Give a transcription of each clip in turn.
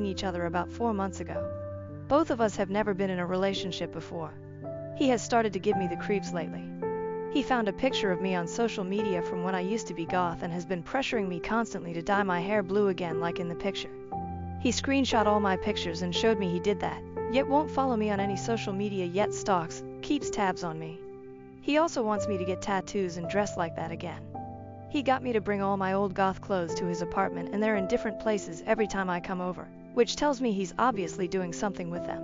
each other about 4 months ago. Both of us have never been in a relationship before. He has started to give me the creeps lately. He found a picture of me on social media from when I used to be goth and has been pressuring me constantly to dye my hair blue again like in the picture. He screenshot all my pictures and showed me he did that, yet won't follow me on any social media yet stalks, keeps tabs on me. He also wants me to get tattoos and dress like that again. He got me to bring all my old goth clothes to his apartment and they're in different places every time I come over, which tells me he's obviously doing something with them.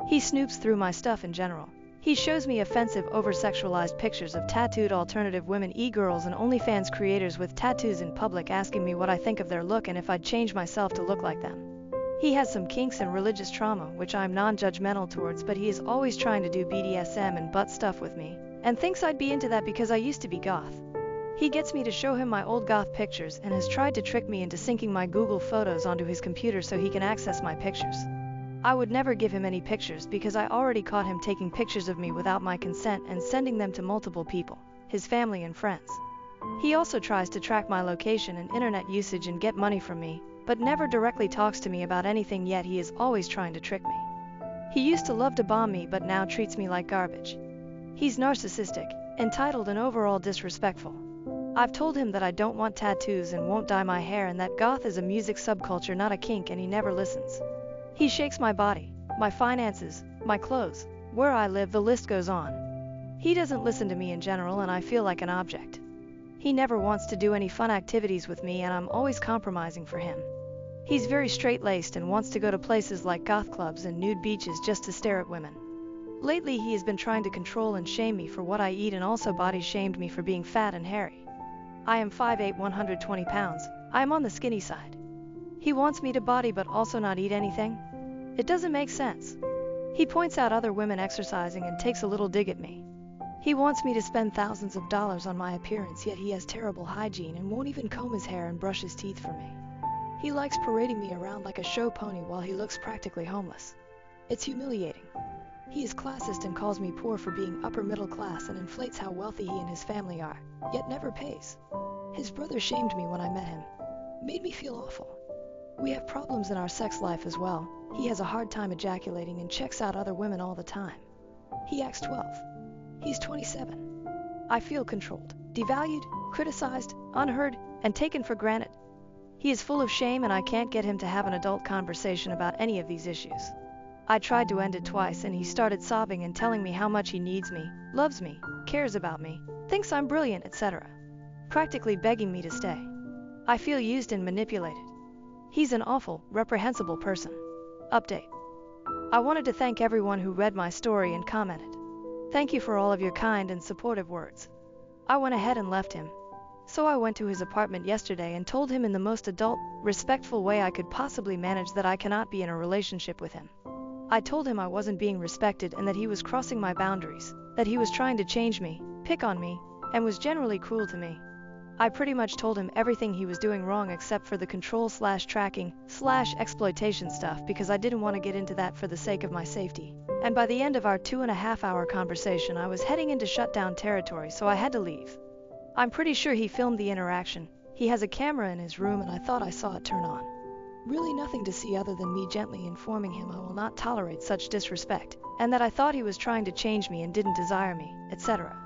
He snoops through my stuff in general. He shows me offensive over-sexualized pictures of tattooed alternative women e-girls and OnlyFans creators with tattoos in public asking me what I think of their look and if I'd change myself to look like them. He has some kinks and religious trauma which I'm non-judgmental towards, but he is always trying to do BDSM and butt stuff with me, and thinks I'd be into that because I used to be goth. He gets me to show him my old goth pictures and has tried to trick me into syncing my Google Photos onto his computer so he can access my pictures. I would never give him any pictures because I already caught him taking pictures of me without my consent and sending them to multiple people, his family and friends. He also tries to track my location and internet usage and get money from me, but never directly talks to me about anything, yet he is always trying to trick me. He used to love to bomb me but now treats me like garbage. He's narcissistic, entitled and overall disrespectful. I've told him that I don't want tattoos and won't dye my hair and that goth is a music subculture, not a kink, and he never listens. He shakes my body, my finances, my clothes, where I live, the list goes on. He doesn't listen to me in general and I feel like an object. He never wants to do any fun activities with me and I'm always compromising for him. He's very straight-laced and wants to go to places like goth clubs and nude beaches just to stare at women. Lately he has been trying to control and shame me for what I eat and also body shamed me for being fat and hairy. I am 5'8", 120 pounds, I am on the skinny side. He wants me to body but also not eat anything? It doesn't make sense. He points out other women exercising and takes a little dig at me. He wants me to spend thousands of dollars on my appearance, yet he has terrible hygiene and won't even comb his hair and brush his teeth for me. He likes parading me around like a show pony while he looks practically homeless. It's humiliating. He is classist and calls me poor for being upper middle class and inflates how wealthy he and his family are, yet never pays. His brother shamed me when I met him. Made me feel awful. We have problems in our sex life as well. He has a hard time ejaculating and checks out other women all the time. He acts 12. He's 27. I feel controlled, devalued, criticized, unheard, and taken for granted. He is full of shame and I can't get him to have an adult conversation about any of these issues. I tried to end it twice and he started sobbing and telling me how much he needs me, loves me, cares about me, thinks I'm brilliant, etc. Practically begging me to stay. I feel used and manipulated. He's an awful, reprehensible person. Update. I wanted to thank everyone who read my story and commented. Thank you for all of your kind and supportive words. I went ahead and left him. So I went to his apartment yesterday and told him in the most adult, respectful way I could possibly manage that I cannot be in a relationship with him. I told him I wasn't being respected and that he was crossing my boundaries, that he was trying to change me, pick on me, and was generally cruel to me. I pretty much told him everything he was doing wrong except for the control/tracking/exploitation stuff because I didn't want to get into that for the sake of my safety. And by the end of our 2.5-hour conversation I was heading into shutdown territory, so I had to leave. I'm pretty sure he filmed the interaction. He has a camera in his room and I thought I saw it turn on. Really nothing to see other than me gently informing him I will not tolerate such disrespect, and that I thought he was trying to change me and didn't desire me, etc.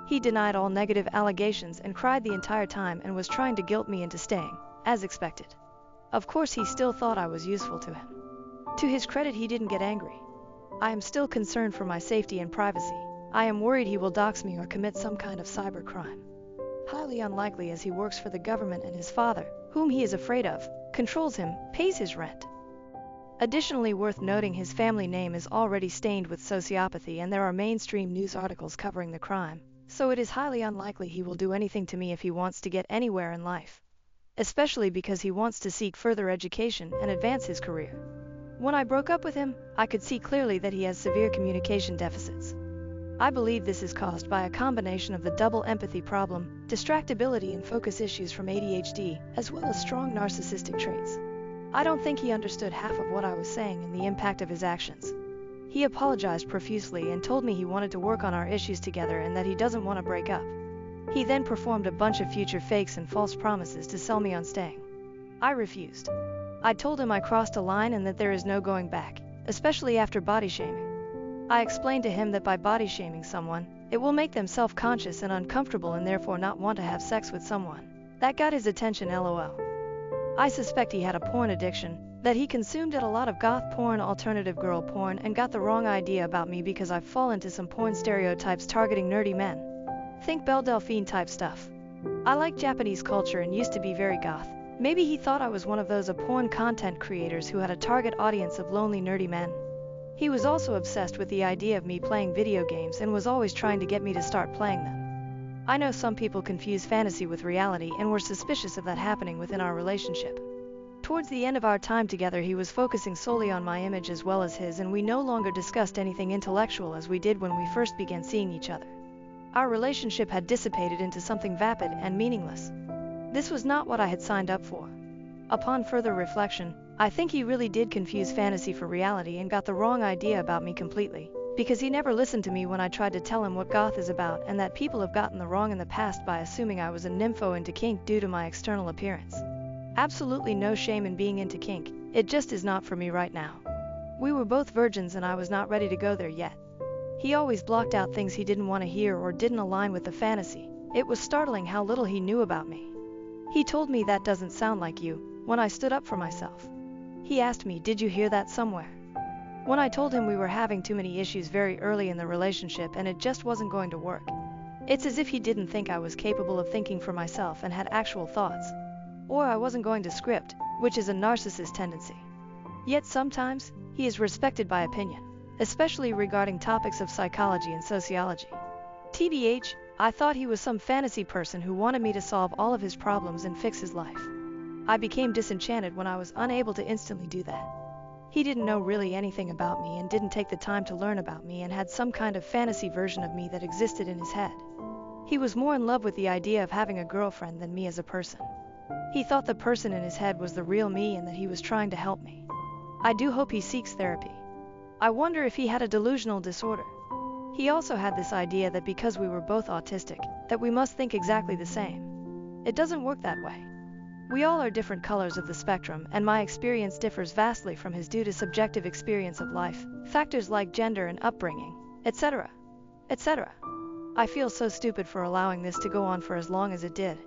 He denied all negative allegations and cried the entire time and was trying to guilt me into staying, as expected. Of course he still thought I was useful to him. To his credit, he didn't get angry. I am still concerned for my safety and privacy. I am worried he will dox me or commit some kind of cybercrime. Highly unlikely, as he works for the government and his father, whom he is afraid of, controls him, pays his rent. Additionally, worth noting, his family name is already stained with sociopathy and there are mainstream news articles covering the crime, so it is highly unlikely he will do anything to me if he wants to get anywhere in life. Especially because he wants to seek further education and advance his career. When I broke up with him, I could see clearly that he has severe communication deficits. I believe this is caused by a combination of the double empathy problem, distractibility and focus issues from ADHD, as well as strong narcissistic traits. I don't think he understood half of what I was saying and the impact of his actions. He apologized profusely and told me he wanted to work on our issues together and that he doesn't want to break up. He then performed a bunch of future fakes and false promises to sell me on staying. I refused. I told him I crossed a line and that there is no going back, especially after body shaming. I explained to him that by body shaming someone, it will make them self-conscious and uncomfortable and therefore not want to have sex with someone. That got his attention, lol. I suspect he had a porn addiction, that he consumed a lot of goth porn, alternative girl porn, and got the wrong idea about me because I fall into some porn stereotypes targeting nerdy men. Think Belle Delphine type stuff. I like Japanese culture and used to be very goth. Maybe he thought I was one of those porn content creators who had a target audience of lonely nerdy men. He was also obsessed with the idea of me playing video games and was always trying to get me to start playing them. I know some people confuse fantasy with reality and were suspicious of that happening within our relationship. Towards the end of our time together, he was focusing solely on my image as well as his, and we no longer discussed anything intellectual as we did when we first began seeing each other. Our relationship had dissipated into something vapid and meaningless. This was not what I had signed up for. Upon further reflection, I think he really did confuse fantasy for reality and got the wrong idea about me completely, because he never listened to me when I tried to tell him what goth is about and that people have gotten the wrong in the past by assuming I was a nympho into kink due to my external appearance. Absolutely no shame in being into kink, it just is not for me right now. We were both virgins and I was not ready to go there yet. He always blocked out things he didn't want to hear or didn't align with the fantasy. It was startling how little he knew about me. He told me, "That doesn't sound like you," when I stood up for myself. He asked me, "Did you hear that somewhere?" When I told him we were having too many issues very early in the relationship and it just wasn't going to work. It's as if he didn't think I was capable of thinking for myself and had actual thoughts. Or I wasn't going to script, which is a narcissist tendency. Yet sometimes, he is respected by opinion, especially regarding topics of psychology and sociology. TBH, I thought he was some fantasy person who wanted me to solve all of his problems and fix his life. I became disenchanted when I was unable to instantly do that. He didn't know really anything about me and didn't take the time to learn about me and had some kind of fantasy version of me that existed in his head. He was more in love with the idea of having a girlfriend than me as a person. He thought the person in his head was the real me and that he was trying to help me. I do hope he seeks therapy. I wonder if he had a delusional disorder. He also had this idea that because we were both autistic, that we must think exactly the same. It doesn't work that way. We all are different colors of the spectrum, and my experience differs vastly from his due to subjective experience of life, factors like gender and upbringing, etc., etc. I feel so stupid for allowing this to go on for as long as it did.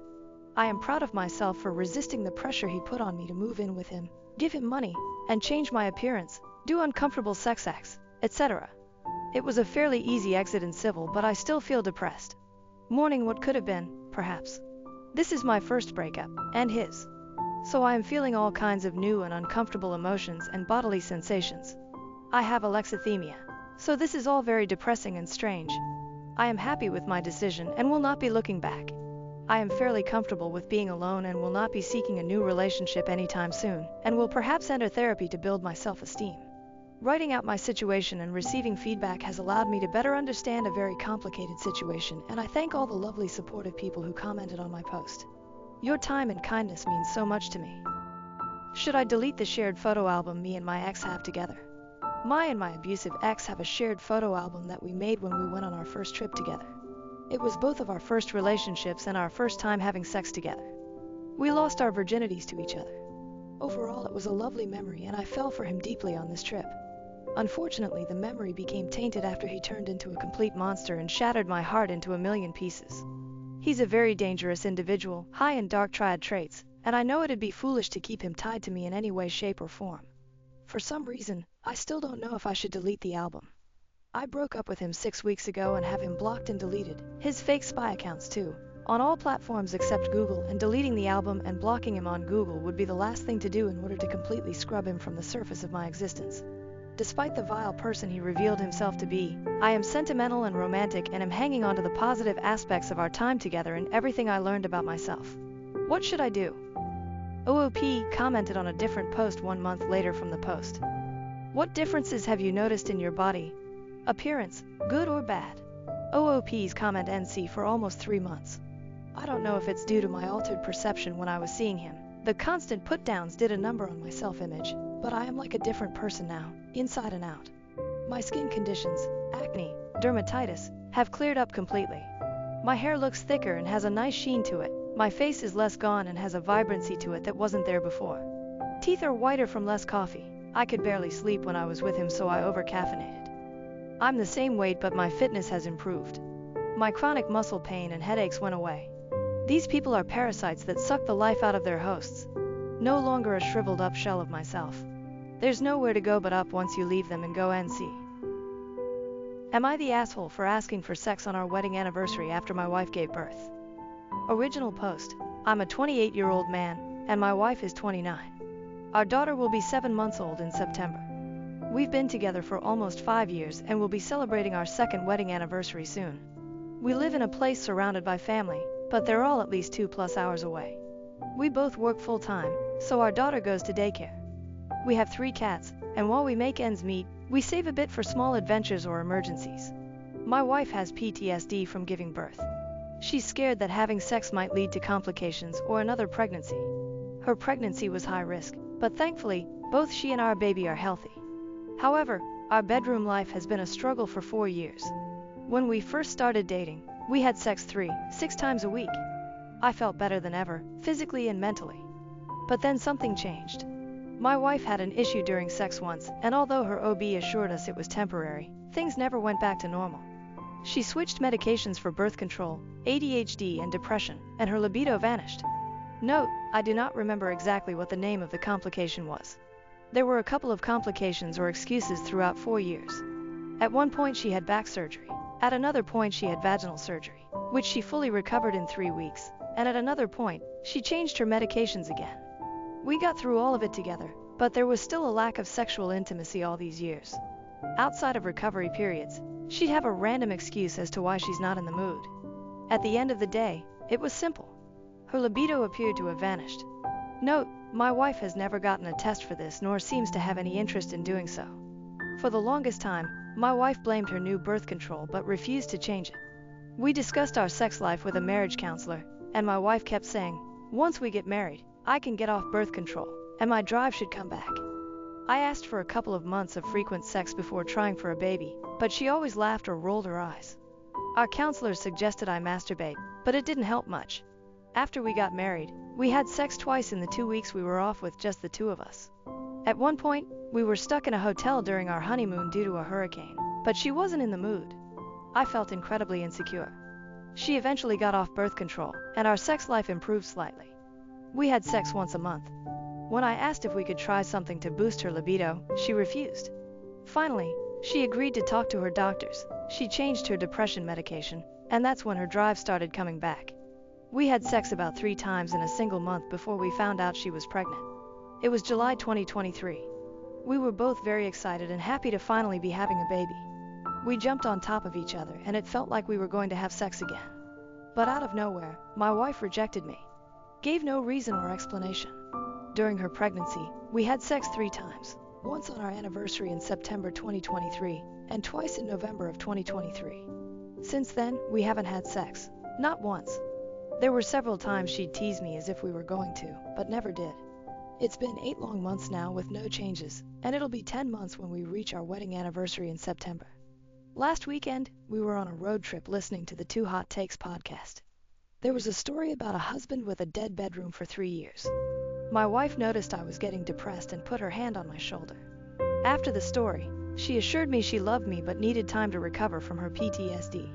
I am proud of myself for resisting the pressure he put on me to move in with him, give him money, and change my appearance, do uncomfortable sex acts, etc. It was a fairly easy exit in civil, but I still feel depressed. Mourning what could have been, perhaps. This is my first breakup, and his. So I am feeling all kinds of new and uncomfortable emotions and bodily sensations. I have alexithymia, so this is all very depressing and strange. I am happy with my decision and will not be looking back. I am fairly comfortable with being alone and will not be seeking a new relationship anytime soon, and will perhaps enter therapy to build my self-esteem. Writing out my situation and receiving feedback has allowed me to better understand a very complicated situation, and I thank all the lovely supportive people who commented on my post. Your time and kindness means so much to me. Should I delete the shared photo album me and my ex have together? My and my abusive ex have a shared photo album that we made when we went on our first trip together. It was both of our first relationships and our first time having sex together. We lost our virginities to each other. Overall, it was a lovely memory and I fell for him deeply on this trip. Unfortunately, the memory became tainted after he turned into a complete monster and shattered my heart into a million pieces. He's a very dangerous individual, high in dark triad traits, and I know it'd be foolish to keep him tied to me in any way, shape, or form. For some reason, I still don't know if I should delete the album. I broke up with him 6 weeks ago and have him blocked and deleted, his fake spy accounts too, on all platforms except Google, and deleting the album and blocking him on Google would be the last thing to do in order to completely scrub him from the surface of my existence. Despite the vile person he revealed himself to be, I am sentimental and romantic and am hanging on to the positive aspects of our time together and everything I learned about myself. What should I do? OOP commented on a different post 1 month later from the post. What differences have you noticed in your body? Appearance, good or bad? OOP's comment NC for almost 3 months. I don't know if it's due to my altered perception when I was seeing him. The constant put-downs did a number on my self-image, but I am like a different person now, inside and out. My skin conditions, acne, dermatitis, have cleared up completely. My hair looks thicker and has a nice sheen to it. My face is less gone and has a vibrancy to it that wasn't there before. teeth are whiter from less coffee. I could barely sleep when I was with him, so I over-caffeinated. I'm the same weight, but my fitness has improved. My chronic muscle pain and headaches went away. These people are parasites that suck the life out of their hosts. No longer a shriveled up shell of myself. There's nowhere to go but up once you leave them and go NC. Am I the asshole for asking for sex on our wedding anniversary after my wife gave birth? Original post. I'm a 28-year-old man, and my wife is 29. Our daughter will be 7 months old in September. We've been together for almost 5 years and will be celebrating our second wedding anniversary soon. We live in a place surrounded by family, but they're all at least 2+ hours away. We both work full-time, so our daughter goes to daycare. We have 3 cats, and while we make ends meet, we save a bit for small adventures or emergencies. My wife has PTSD from giving birth. She's scared that having sex might lead to complications or another pregnancy. Her pregnancy was high risk, but thankfully, both she and our baby are healthy. However, our bedroom life has been a struggle for 4 years. When we first started dating, we had sex 3-6 times a week. I felt better than ever, physically and mentally. But then something changed. My wife had an issue during sex once, and although her OB assured us it was temporary, things never went back to normal. She switched medications for birth control, ADHD, and depression, and her libido vanished. Note, I do not remember exactly what the name of the complication was. There were a couple of complications or excuses throughout 4 years. At one point she had back surgery. At another point she had vaginal surgery, which she fully recovered in 3 weeks, and at another point, she changed her medications again. We got through all of it together, but there was still a lack of sexual intimacy all these years. Outside of recovery periods, she'd have a random excuse as to why she's not in the mood. At the end of the day, it was simple. Her libido appeared to have vanished. Note, my wife has never gotten a test for this nor seems to have any interest in doing so. For the longest time, my wife blamed her new birth control but refused to change it. We discussed our sex life with a marriage counselor, and my wife kept saying, once we get married, I can get off birth control, and my drive should come back. I asked for a couple of months of frequent sex before trying for a baby, but she always laughed or rolled her eyes. Our counselor suggested I masturbate, but it didn't help much. After we got married, we had sex twice in the 2 weeks we were off with just the 2 of us. At one point, we were stuck in a hotel during our honeymoon due to a hurricane, but she wasn't in the mood. I felt incredibly insecure. She eventually got off birth control, and our sex life improved slightly. We had sex once a month. When I asked if we could try something to boost her libido, she refused. Finally, she agreed to talk to her doctors. She changed her depression medication, and that's when her drive started coming back. We had sex about 3 times in a single month before we found out she was pregnant. It was July 2023. We were both very excited and happy to finally be having a baby. We jumped on top of each other and it felt like we were going to have sex again. But out of nowhere, my wife rejected me. Gave no reason or explanation. During her pregnancy, we had sex 3 times, once on our anniversary in September 2023, and twice in November of 2023. Since then, we haven't had sex. Not once. There were several times she'd tease me as if we were going to, but never did. It's been 8 long months now with no changes, and it'll be 10 months when we reach our wedding anniversary in September. Last weekend, we were on a road trip listening to the Two Hot Takes podcast. There was a story about a husband with a dead bedroom for 3 years. My wife noticed I was getting depressed and put her hand on my shoulder. After the story, she assured me she loved me but needed time to recover from her PTSD.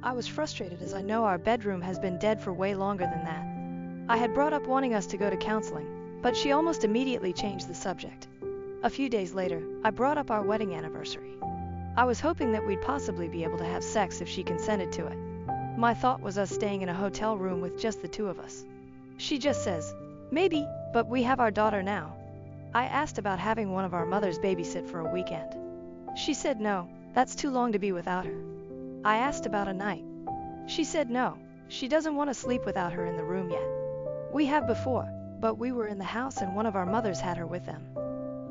I was frustrated as I know our bedroom has been dead for way longer than that. I had brought up wanting us to go to counseling, but she almost immediately changed the subject. A few days later, I brought up our wedding anniversary. I was hoping that we'd possibly be able to have sex if she consented to it. My thought was us staying in a hotel room with just the 2 of us. She just says, maybe, but we have our daughter now. I asked about having one of our mothers babysit for a weekend. She said no, that's too long to be without her. I asked about a night. She said no, she doesn't want to sleep without her in the room yet. We have before, but we were in the house and one of our mothers had her with them.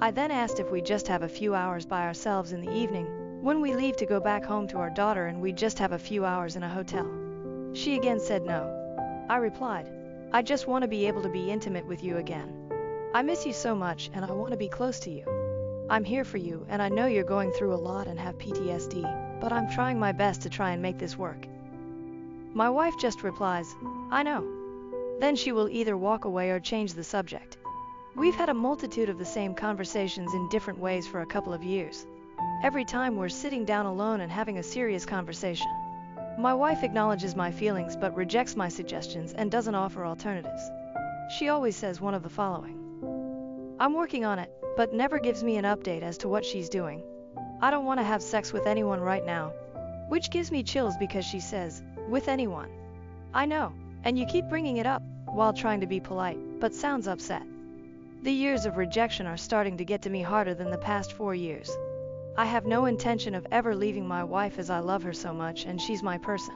I then asked if we'd just have a few hours by ourselves in the evening, when we leave to go back home to our daughter, and we'd just have a few hours in a hotel. She again said no. I replied, I just want to be able to be intimate with you again. I miss you so much and I want to be close to you. I'm here for you and I know you're going through a lot and have PTSD, but I'm trying my best to try and make this work. My wife just replies, I know. Then she will either walk away or change the subject. We've had a multitude of the same conversations in different ways for a couple of years. Every time we're sitting down alone and having a serious conversation. My wife acknowledges my feelings but rejects my suggestions and doesn't offer alternatives. She always says one of the following. I'm working on it, but never gives me an update as to what she's doing. I don't want to have sex with anyone right now. Which gives me chills because she says, with anyone. I know, and you keep bringing it up, while trying to be polite, but sounds upset. The years of rejection are starting to get to me harder than the past 4 years. I have no intention of ever leaving my wife as I love her so much and she's my person.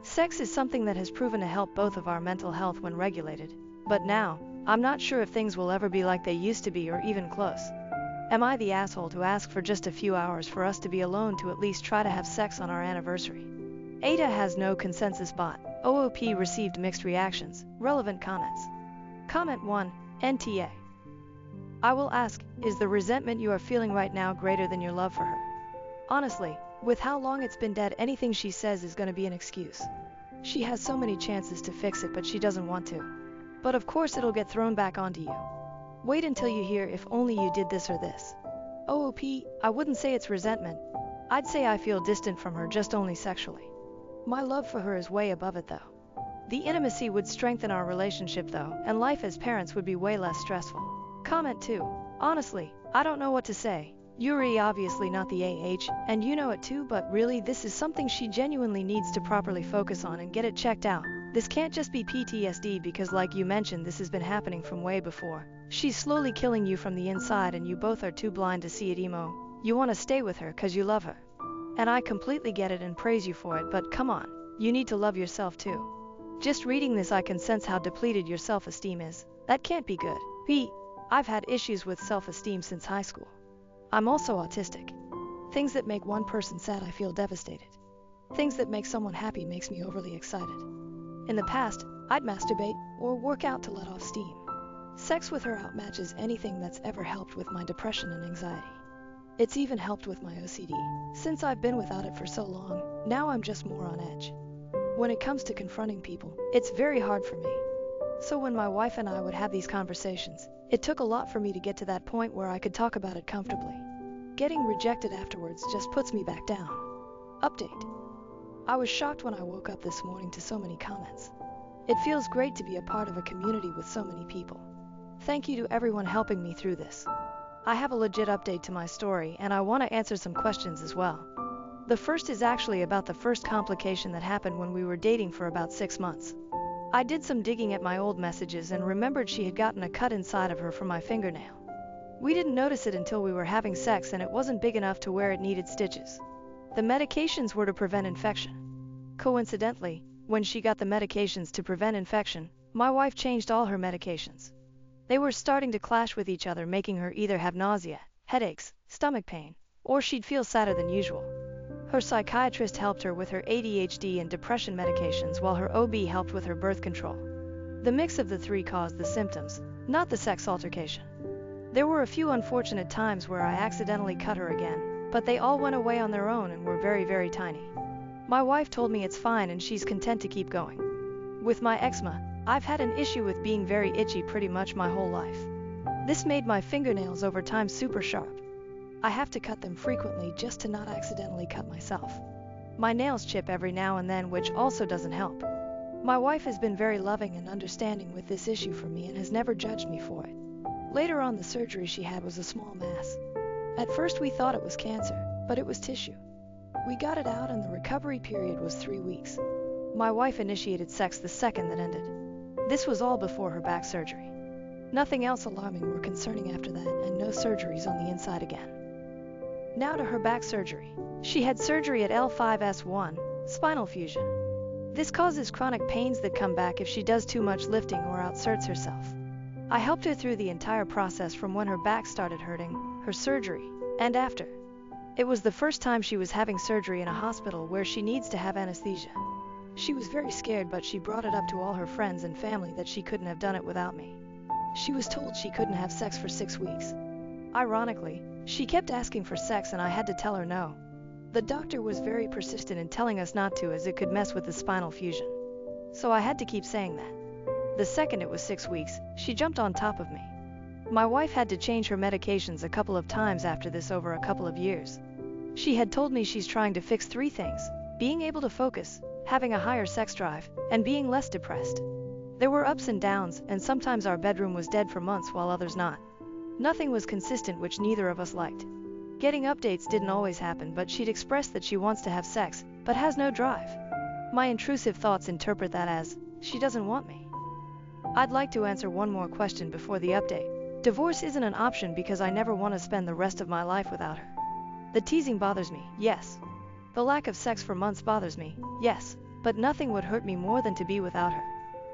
Sex is something that has proven to help both of our mental health when regulated, but now, I'm not sure if things will ever be like they used to be or even close. Am I the asshole to ask for just a few hours for us to be alone to at least try to have sex on our anniversary? AITA has no consensus bot. OOP received mixed reactions. Relevant comments. Comment 1, NTA. I will ask, is the resentment you are feeling right now greater than your love for her? Honestly, with how long it's been dead, anything she says is going to be an excuse. She has so many chances to fix it but she doesn't want to. But of course it'll get thrown back onto you. Wait until you hear if only you did this or this. OOP, I wouldn't say it's resentment. I'd say I feel distant from her just only sexually. My love for her is way above it though. The intimacy would strengthen our relationship though, and life as parents would be way less stressful. Comment 2. Honestly, I don't know what to say. Yuri obviously not the and you know it too, but really this is something she genuinely needs to properly focus on and get it checked out. This can't just be PTSD because like you mentioned this has been happening from way before. She's slowly killing you from the inside and you both are too blind to see it emo. You want to stay with her cause you love her. And I completely get it and praise you for it, but come on, you need to love yourself too. Just reading this I can sense how depleted your self-esteem is. That can't be good. I've had issues with self-esteem since high school. I'm also autistic. Things that make one person sad I feel devastated. Things that make someone happy makes me overly excited. In the past, I'd masturbate or work out to let off steam. Sex with her outmatches anything that's ever helped with my depression and anxiety. It's even helped with my OCD. Since I've been without it for so long, now I'm just more on edge. When it comes to confronting people, it's very hard for me. So when my wife and I would have these conversations, it took a lot for me to get to that point where I could talk about it comfortably. Getting rejected afterwards just puts me back down. Update. I was shocked when I woke up this morning to so many comments. It feels great to be a part of a community with so many people. Thank you to everyone helping me through this. I have a legit update to my story and I want to answer some questions as well. The first is actually about the first complication that happened when we were dating for about 6 months. I did some digging at my old messages and remembered she had gotten a cut inside of her from my fingernail. We didn't notice it until we were having sex and it wasn't big enough to where it needed stitches. The medications were to prevent infection. Coincidentally, when she got the medications to prevent infection, my wife changed all her medications. They were starting to clash with each other, making her either have nausea, headaches, stomach pain, or she'd feel sadder than usual. Her psychiatrist helped her with her ADHD and depression medications while her OB helped with her birth control. The mix of the three caused the symptoms, not the sex altercation. There were a few unfortunate times where I accidentally cut her again, but they all went away on their own and were very, very tiny. My wife told me it's fine and she's content to keep going. With my eczema, I've had an issue with being very itchy pretty much my whole life. This made my fingernails over time super sharp. I have to cut them frequently just to not accidentally cut myself. My nails chip every now and then, which also doesn't help. My wife has been very loving and understanding with this issue for me and has never judged me for it. Later on, the surgery she had was a small mass. At first we thought it was cancer, but it was tissue. We got it out and the recovery period was 3 weeks. My wife initiated sex the second that ended. This was all before her back surgery. Nothing else alarming or concerning after that, and no surgeries on the inside again. Now to her back surgery. She had surgery at L5S1, spinal fusion. This causes chronic pains that come back if she does too much lifting or outserts herself. I helped her through the entire process from when her back started hurting, her surgery, and after. It was the first time she was having surgery in a hospital where she needs to have anesthesia. She was very scared, but she brought it up to all her friends and family that she couldn't have done it without me. She was told she couldn't have sex for 6 weeks. Ironically, she kept asking for sex and I had to tell her no. The doctor was very persistent in telling us not to as it could mess with the spinal fusion. So I had to keep saying that. The second it was 6 weeks, she jumped on top of me. My wife had to change her medications a couple of times after this over a couple of years. She had told me she's trying to fix 3 things: being able to focus, having a higher sex drive, and being less depressed. There were ups and downs, and sometimes our bedroom was dead for months while others not. Nothing was consistent, which neither of us liked. Getting updates didn't always happen, but she'd express that she wants to have sex, but has no drive. My intrusive thoughts interpret that as, she doesn't want me. I'd like to answer one more question before the update. Divorce isn't an option because I never want to spend the rest of my life without her. The teasing bothers me, yes. The lack of sex for months bothers me, yes, but nothing would hurt me more than to be without her.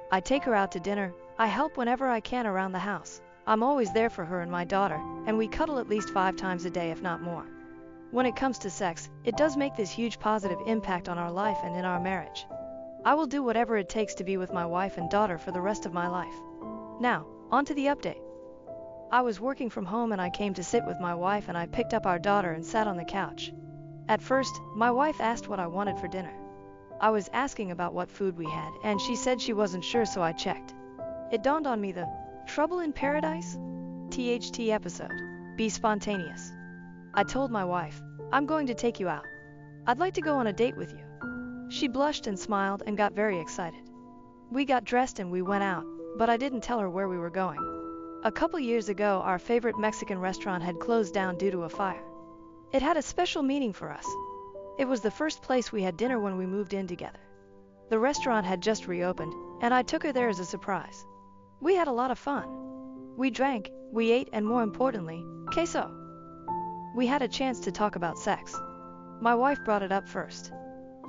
I take her out to dinner, I help whenever I can around the house. I'm always there for her and my daughter, and we cuddle at least 5 times a day if not more. When it comes to sex, it does make this huge positive impact on our life and in our marriage. I will do whatever it takes to be with my wife and daughter for the rest of my life. Now, on to the update. I was working from home and I came to sit with my wife and I picked up our daughter and sat on the couch. At first, my wife asked what I wanted for dinner. I was asking about what food we had, and she said she wasn't sure, so I checked. It dawned on me, the Trouble in Paradise? THT episode. Be spontaneous. I told my wife, I'm going to take you out. I'd like to go on a date with you. She blushed and smiled and got very excited. We got dressed and we went out, but I didn't tell her where we were going. A couple years ago, our favorite Mexican restaurant had closed down due to a fire. It had a special meaning for us. It was the first place we had dinner when we moved in together. The restaurant had just reopened, and I took her there as a surprise. We had a lot of fun. We drank, we ate, and more importantly, queso. We had a chance to talk about sex. My wife brought it up first.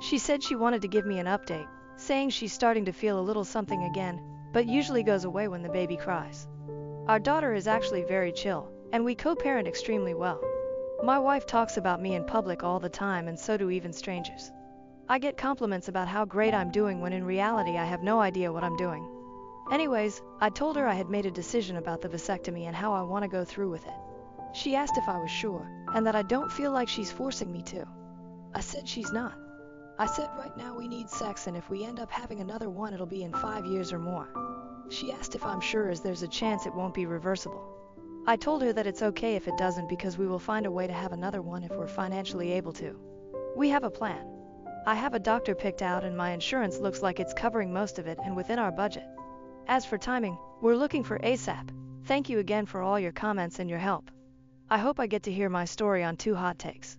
She said she wanted to give me an update, saying she's starting to feel a little something again, but usually goes away when the baby cries. Our daughter is actually very chill, and we co-parent extremely well. My wife talks about me in public all the time, and so do even strangers. I get compliments about how great I'm doing when in reality I have no idea what I'm doing. Anyways, I told her I had made a decision about the vasectomy and how I want to go through with it. She asked if I was sure, and that I don't feel like she's forcing me to. I said she's not. I said right now we need sex, and if we end up having another one it'll be in 5 years or more. She asked if I'm sure as there's a chance it won't be reversible. I told her that it's okay if it doesn't because we will find a way to have another one if we're financially able to. We have a plan. I have a doctor picked out and my insurance looks like it's covering most of it and within our budget. As for timing, we're looking for ASAP. Thank you again for all your comments and your help. I hope I get to hear my story on 2 Hot Takes.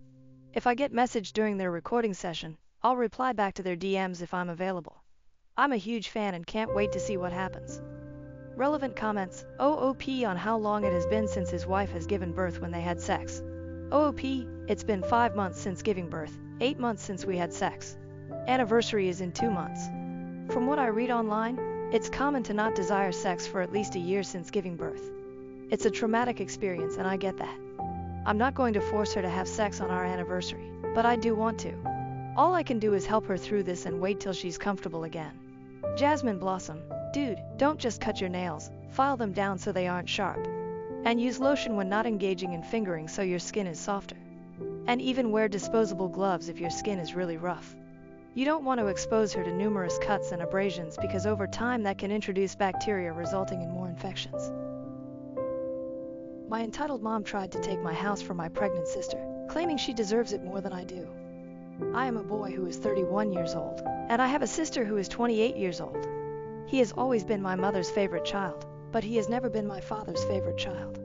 If I get messaged during their recording session, I'll reply back to their DMs if I'm available. I'm a huge fan and can't wait to see what happens. Relevant comments. OOP on how long it has been since his wife has given birth when they had sex. OOP, it's been 5 months since giving birth, 8 months since we had sex. Anniversary is in 2 months. From what I read online, it's common to not desire sex for at least a year since giving birth. It's a traumatic experience and I get that. I'm not going to force her to have sex on our anniversary, but I do want to. All I can do is help her through this and wait till she's comfortable again. Jasmine Blossom. Dude, don't just cut your nails, file them down so they aren't sharp. And use lotion when not engaging in fingering so your skin is softer. And even wear disposable gloves if your skin is really rough. You don't want to expose her to numerous cuts and abrasions because over time that can introduce bacteria resulting in more infections. My entitled mom tried to take my house from my pregnant sister, claiming she deserves it more than I do. I am a boy who is 31 years old, and I have a sister who is 28 years old. He has always been my mother's favorite child, but he has never been my father's favorite child.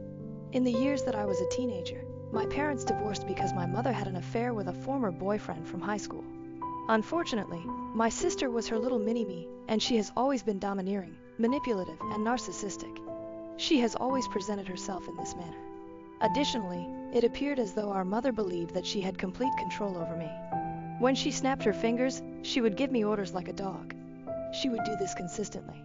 In the years that I was a teenager, my parents divorced because my mother had an affair with a former boyfriend from high school. Unfortunately, my sister was her little mini-me, and she has always been domineering, manipulative, and narcissistic. She has always presented herself in this manner. Additionally, it appeared as though our mother believed that she had complete control over me. When she snapped her fingers, she would give me orders like a dog. She would do this consistently.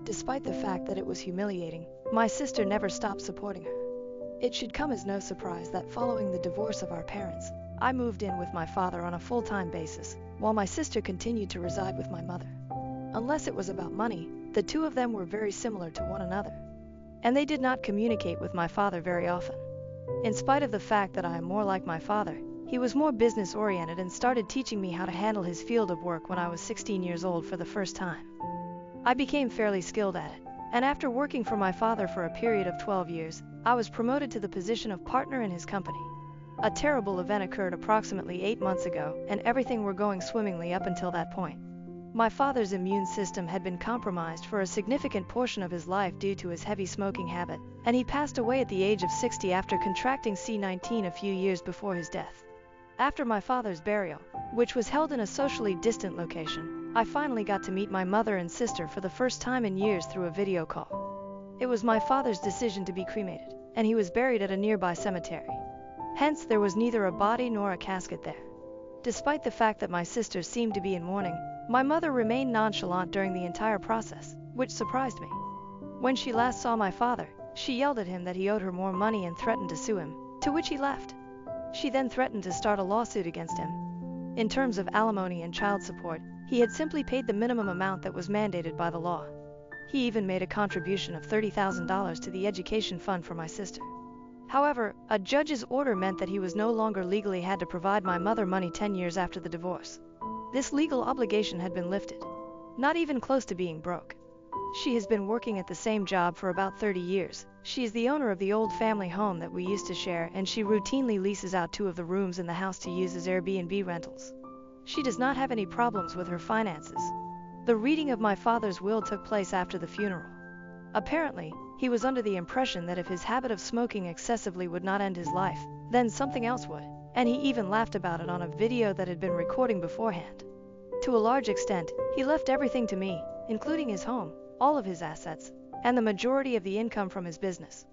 Despite the fact that it was humiliating, my sister never stopped supporting her. It should come as no surprise that following the divorce of our parents, I moved in with my father on a full-time basis, while my sister continued to reside with my mother. Unless it was about money, the two of them were very similar to one another. And they did not communicate with my father very often. In spite of the fact that I am more like my father, he was more business-oriented and started teaching me how to handle his field of work when I was 16 years old for the first time. I became fairly skilled at it, and after working for my father for a period of 12 years, I was promoted to the position of partner in his company. A terrible event occurred approximately 8 months ago, and everything were going swimmingly up until that point. My father's immune system had been compromised for a significant portion of his life due to his heavy smoking habit, and he passed away at the age of 60 after contracting C-19 a few years before his death. After my father's burial, which was held in a socially distant location, I finally got to meet my mother and sister for the first time in years through a video call. It was my father's decision to be cremated, and he was buried at a nearby cemetery. Hence, there was neither a body nor a casket there. Despite the fact that my sister seemed to be in mourning, my mother remained nonchalant during the entire process, which surprised me. When she last saw my father, she yelled at him that he owed her more money and threatened to sue him, to which he left. She then threatened to start a lawsuit against him. In terms of alimony and child support, he had simply paid the minimum amount that was mandated by the law. He even made a contribution of $30,000 to the education fund for my sister. However, a judge's order meant that he was no longer legally had to provide my mother money 10 years after the divorce. This legal obligation had been lifted. Not even close to being broke. She has been working at the same job for about 30 years. She is the owner of the old family home that we used to share, and she routinely leases out 2 of the rooms in the house to use as Airbnb rentals. She does not have any problems with her finances. The reading of my father's will took place after the funeral. Apparently, he was under the impression that if his habit of smoking excessively would not end his life, then something else would, and he even laughed about it on a video that had been recording beforehand. To a large extent, he left everything to me, including his home, all of his assets, and the majority of the income from his business.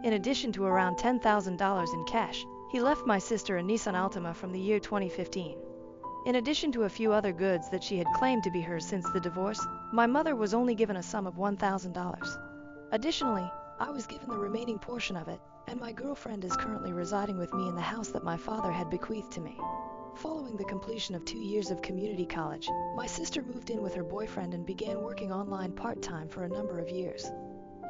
In addition to around $10,000 in cash, he left my sister a Nissan Altima from the year 2015. In addition to a few other goods that she had claimed to be hers since the divorce, my mother was only given a sum of $1,000. Additionally, I was given the remaining portion of it, and my girlfriend is currently residing with me in the house that my father had bequeathed to me. Following the completion of 2 years of community college, my sister moved in with her boyfriend and began working online part-time for a number of years.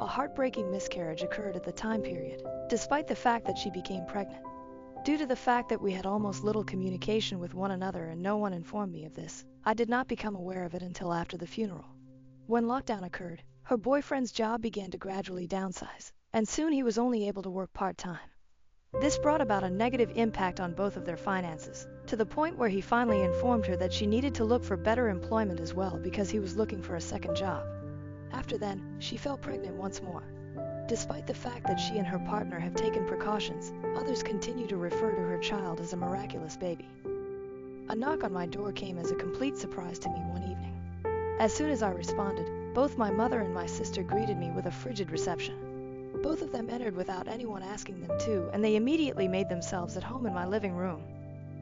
A heartbreaking miscarriage occurred at the time period, despite the fact that she became pregnant. Due to the fact that we had almost little communication with one another and no one informed me of this, I did not become aware of it until after the funeral. When lockdown occurred, her boyfriend's job began to gradually downsize, and soon he was only able to work part-time. This brought about a negative impact on both of their finances, to the point where he finally informed her that she needed to look for better employment as well because he was looking for a second job. After then, she fell pregnant once more. Despite the fact that she and her partner have taken precautions, others continue to refer to her child as a miraculous baby. A knock on my door came as a complete surprise to me one evening. As soon as I responded, both my mother and my sister greeted me with a frigid reception. Both of them entered without anyone asking them to, and they immediately made themselves at home in my living room.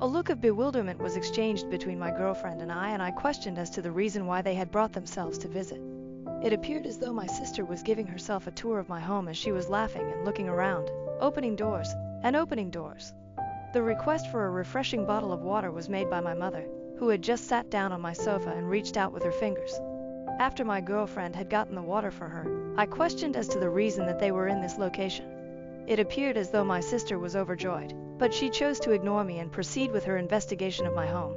A look of bewilderment was exchanged between my girlfriend and I questioned as to the reason why they had brought themselves to visit. It appeared as though my sister was giving herself a tour of my home as she was laughing and looking around, opening doors, and opening doors. The request for a refreshing bottle of water was made by my mother, who had just sat down on my sofa and reached out with her fingers. After my girlfriend had gotten the water for her, I questioned as to the reason that they were in this location. It appeared as though my sister was overjoyed, but she chose to ignore me and proceed with her investigation of my home.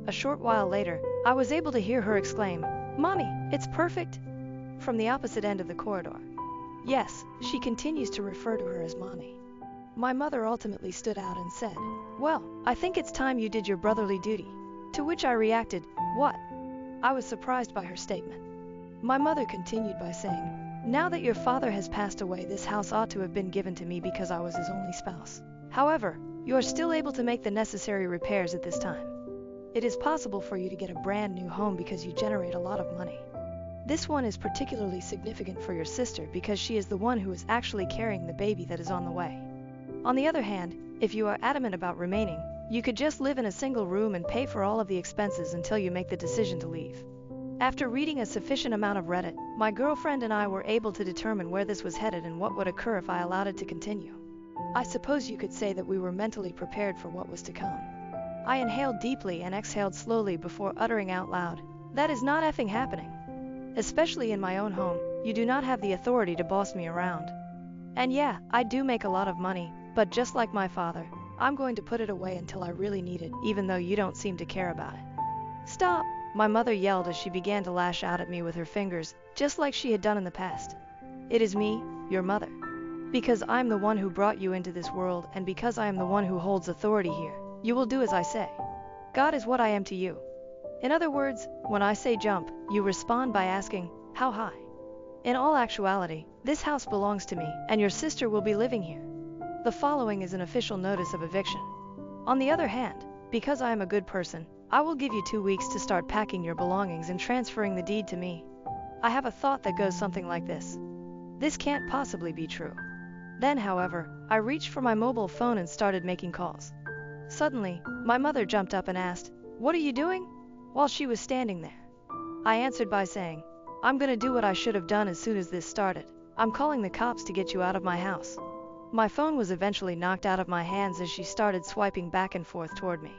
A short while later, I was able to hear her exclaim, "Mommy, it's perfect!" from the opposite end of the corridor. Yes, she continues to refer to her as Mommy. My mother ultimately stood out and said, "Well, I think it's time you did your brotherly duty." To which I reacted, "What?" I was surprised by her statement. My mother continued by saying, "Now that your father has passed away, this house ought to have been given to me because I was his only spouse. However, you are still able to make the necessary repairs at this time. It is possible for you to get a brand new home because you generate a lot of money. This one is particularly significant for your sister because she is the one who is actually carrying the baby that is on the way. On the other hand, if you are adamant about remaining, you could just live in a single room and pay for all of the expenses until you make the decision to leave." After reading a sufficient amount of Reddit, my girlfriend and I were able to determine where this was headed and what would occur if I allowed it to continue. I suppose you could say that we were mentally prepared for what was to come. I inhaled deeply and exhaled slowly before uttering out loud, "That is not effing happening. Especially in my own home, you do not have the authority to boss me around. And yeah, I do make a lot of money, but just like my father, I'm going to put it away until I really need it, even though you don't seem to care about it." "Stop!" my mother yelled as she began to lash out at me with her fingers, just like she had done in the past. It is me, your mother. Because I am the one who brought you into this world, and because I am the one who holds authority here, you will do as I say. God is what I am to you. In other words, when I say jump, you respond by asking, how high? In all actuality, this house belongs to me, and your sister will be living here. The following is an official notice of eviction. On the other hand, because I am a good person, I will give you 2 weeks to start packing your belongings and transferring the deed to me. I have a thought that goes something like this. This can't possibly be true. Then, however, I reached for my mobile phone and started making calls. Suddenly, my mother jumped up and asked, "What are you doing?" while she was standing there. I answered by saying, "I'm gonna do what I should have done as soon as this started. I'm calling the cops to get you out of my house." My phone was eventually knocked out of my hands as she started swiping back and forth toward me.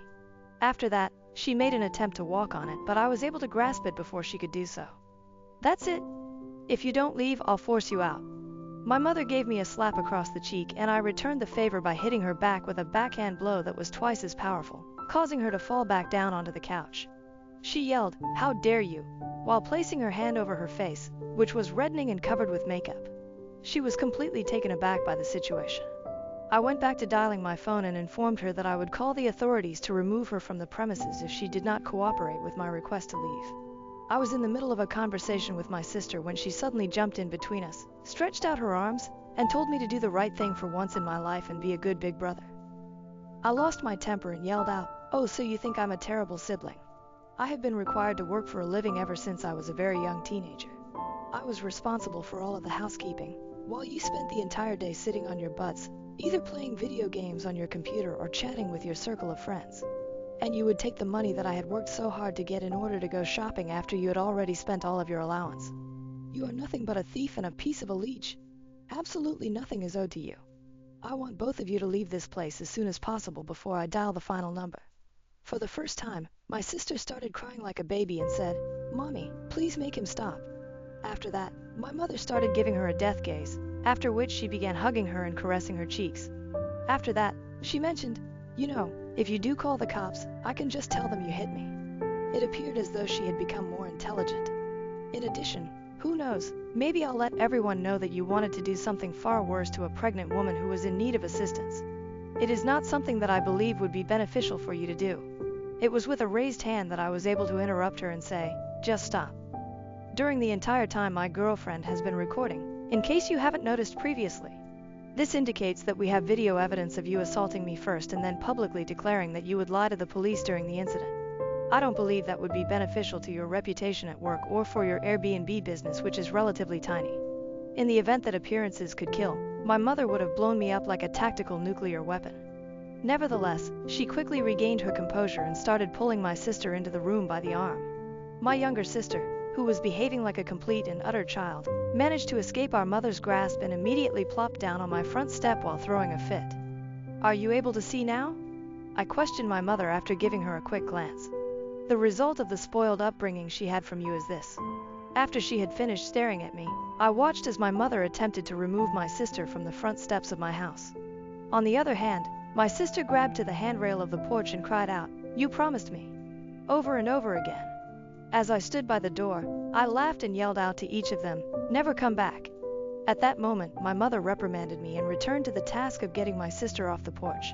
After that, she made an attempt to walk on it, but I was able to grasp it before she could do so. "That's it. If you don't leave, I'll force you out." My mother gave me a slap across the cheek, and I returned the favor by hitting her back with a backhand blow that was twice as powerful, causing her to fall back down onto the couch. She yelled, "How dare you?" while placing her hand over her face, which was reddening and covered with makeup. She was completely taken aback by the situation. I went back to dialing my phone and informed her that I would call the authorities to remove her from the premises if she did not cooperate with my request to leave. I was in the middle of a conversation with my sister when she suddenly jumped in between us, stretched out her arms, and told me to do the right thing for once in my life and be a good big brother. I lost my temper and yelled out, "Oh, so you think I'm a terrible sibling? I have been required to work for a living ever since I was a very young teenager. I was responsible for all of the housekeeping, while you spent the entire day sitting on your butts, either playing video games on your computer or chatting with your circle of friends. And you would take the money that I had worked so hard to get in order to go shopping after you had already spent all of your allowance. You are nothing but a thief and a piece of a leech. Absolutely nothing is owed to you. I want both of you to leave this place as soon as possible before I dial the final number." For the first time, my sister started crying like a baby and said, "Mommy, please make him stop." After that, my mother started giving her a death gaze, after which she began hugging her and caressing her cheeks. After that, she mentioned, "You know, if you do call the cops, I can just tell them you hit me." It appeared as though she had become more intelligent. In addition, who knows, maybe I'll let everyone know that you wanted to do something far worse to a pregnant woman who was in need of assistance. It is not something that I believe would be beneficial for you to do. It was with a raised hand that I was able to interrupt her and say, "Just stop." During the entire time my girlfriend has been recording, in case you haven't noticed previously. This indicates that we have video evidence of you assaulting me first and then publicly declaring that you would lie to the police during the incident. I don't believe that would be beneficial to your reputation at work or for your Airbnb business, which is relatively tiny. In the event that appearances could kill, my mother would have blown me up like a tactical nuclear weapon. Nevertheless, she quickly regained her composure and started pulling my sister into the room by the arm. My younger sister, who was behaving like a complete and utter child, managed to escape our mother's grasp and immediately plopped down on my front step while throwing a fit. "Are you able to see now?" I questioned my mother after giving her a quick glance. "The result of the spoiled upbringing she had from you is this." After she had finished staring at me, I watched as my mother attempted to remove my sister from the front steps of my house. On the other hand, my sister grabbed to the handrail of the porch and cried out, "You promised me," over and over again. As I stood by the door, I laughed and yelled out to each of them, "Never come back." At that moment, my mother reprimanded me and returned to the task of getting my sister off the porch.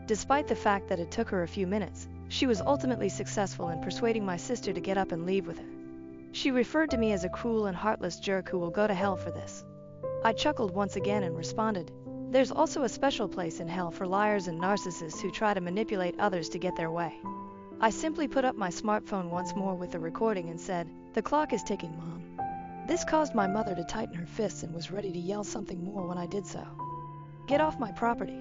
Despite the fact that it took her a few minutes, she was ultimately successful in persuading my sister to get up and leave with her. She referred to me as a cruel and heartless jerk who will go to hell for this. I chuckled once again and responded, "There's also a special place in hell for liars and narcissists who try to manipulate others to get their way." I simply put up my smartphone once more with the recording and said, "The clock is ticking, Mom." This caused my mother to tighten her fists and was ready to yell something more when I did so. "Get off my property."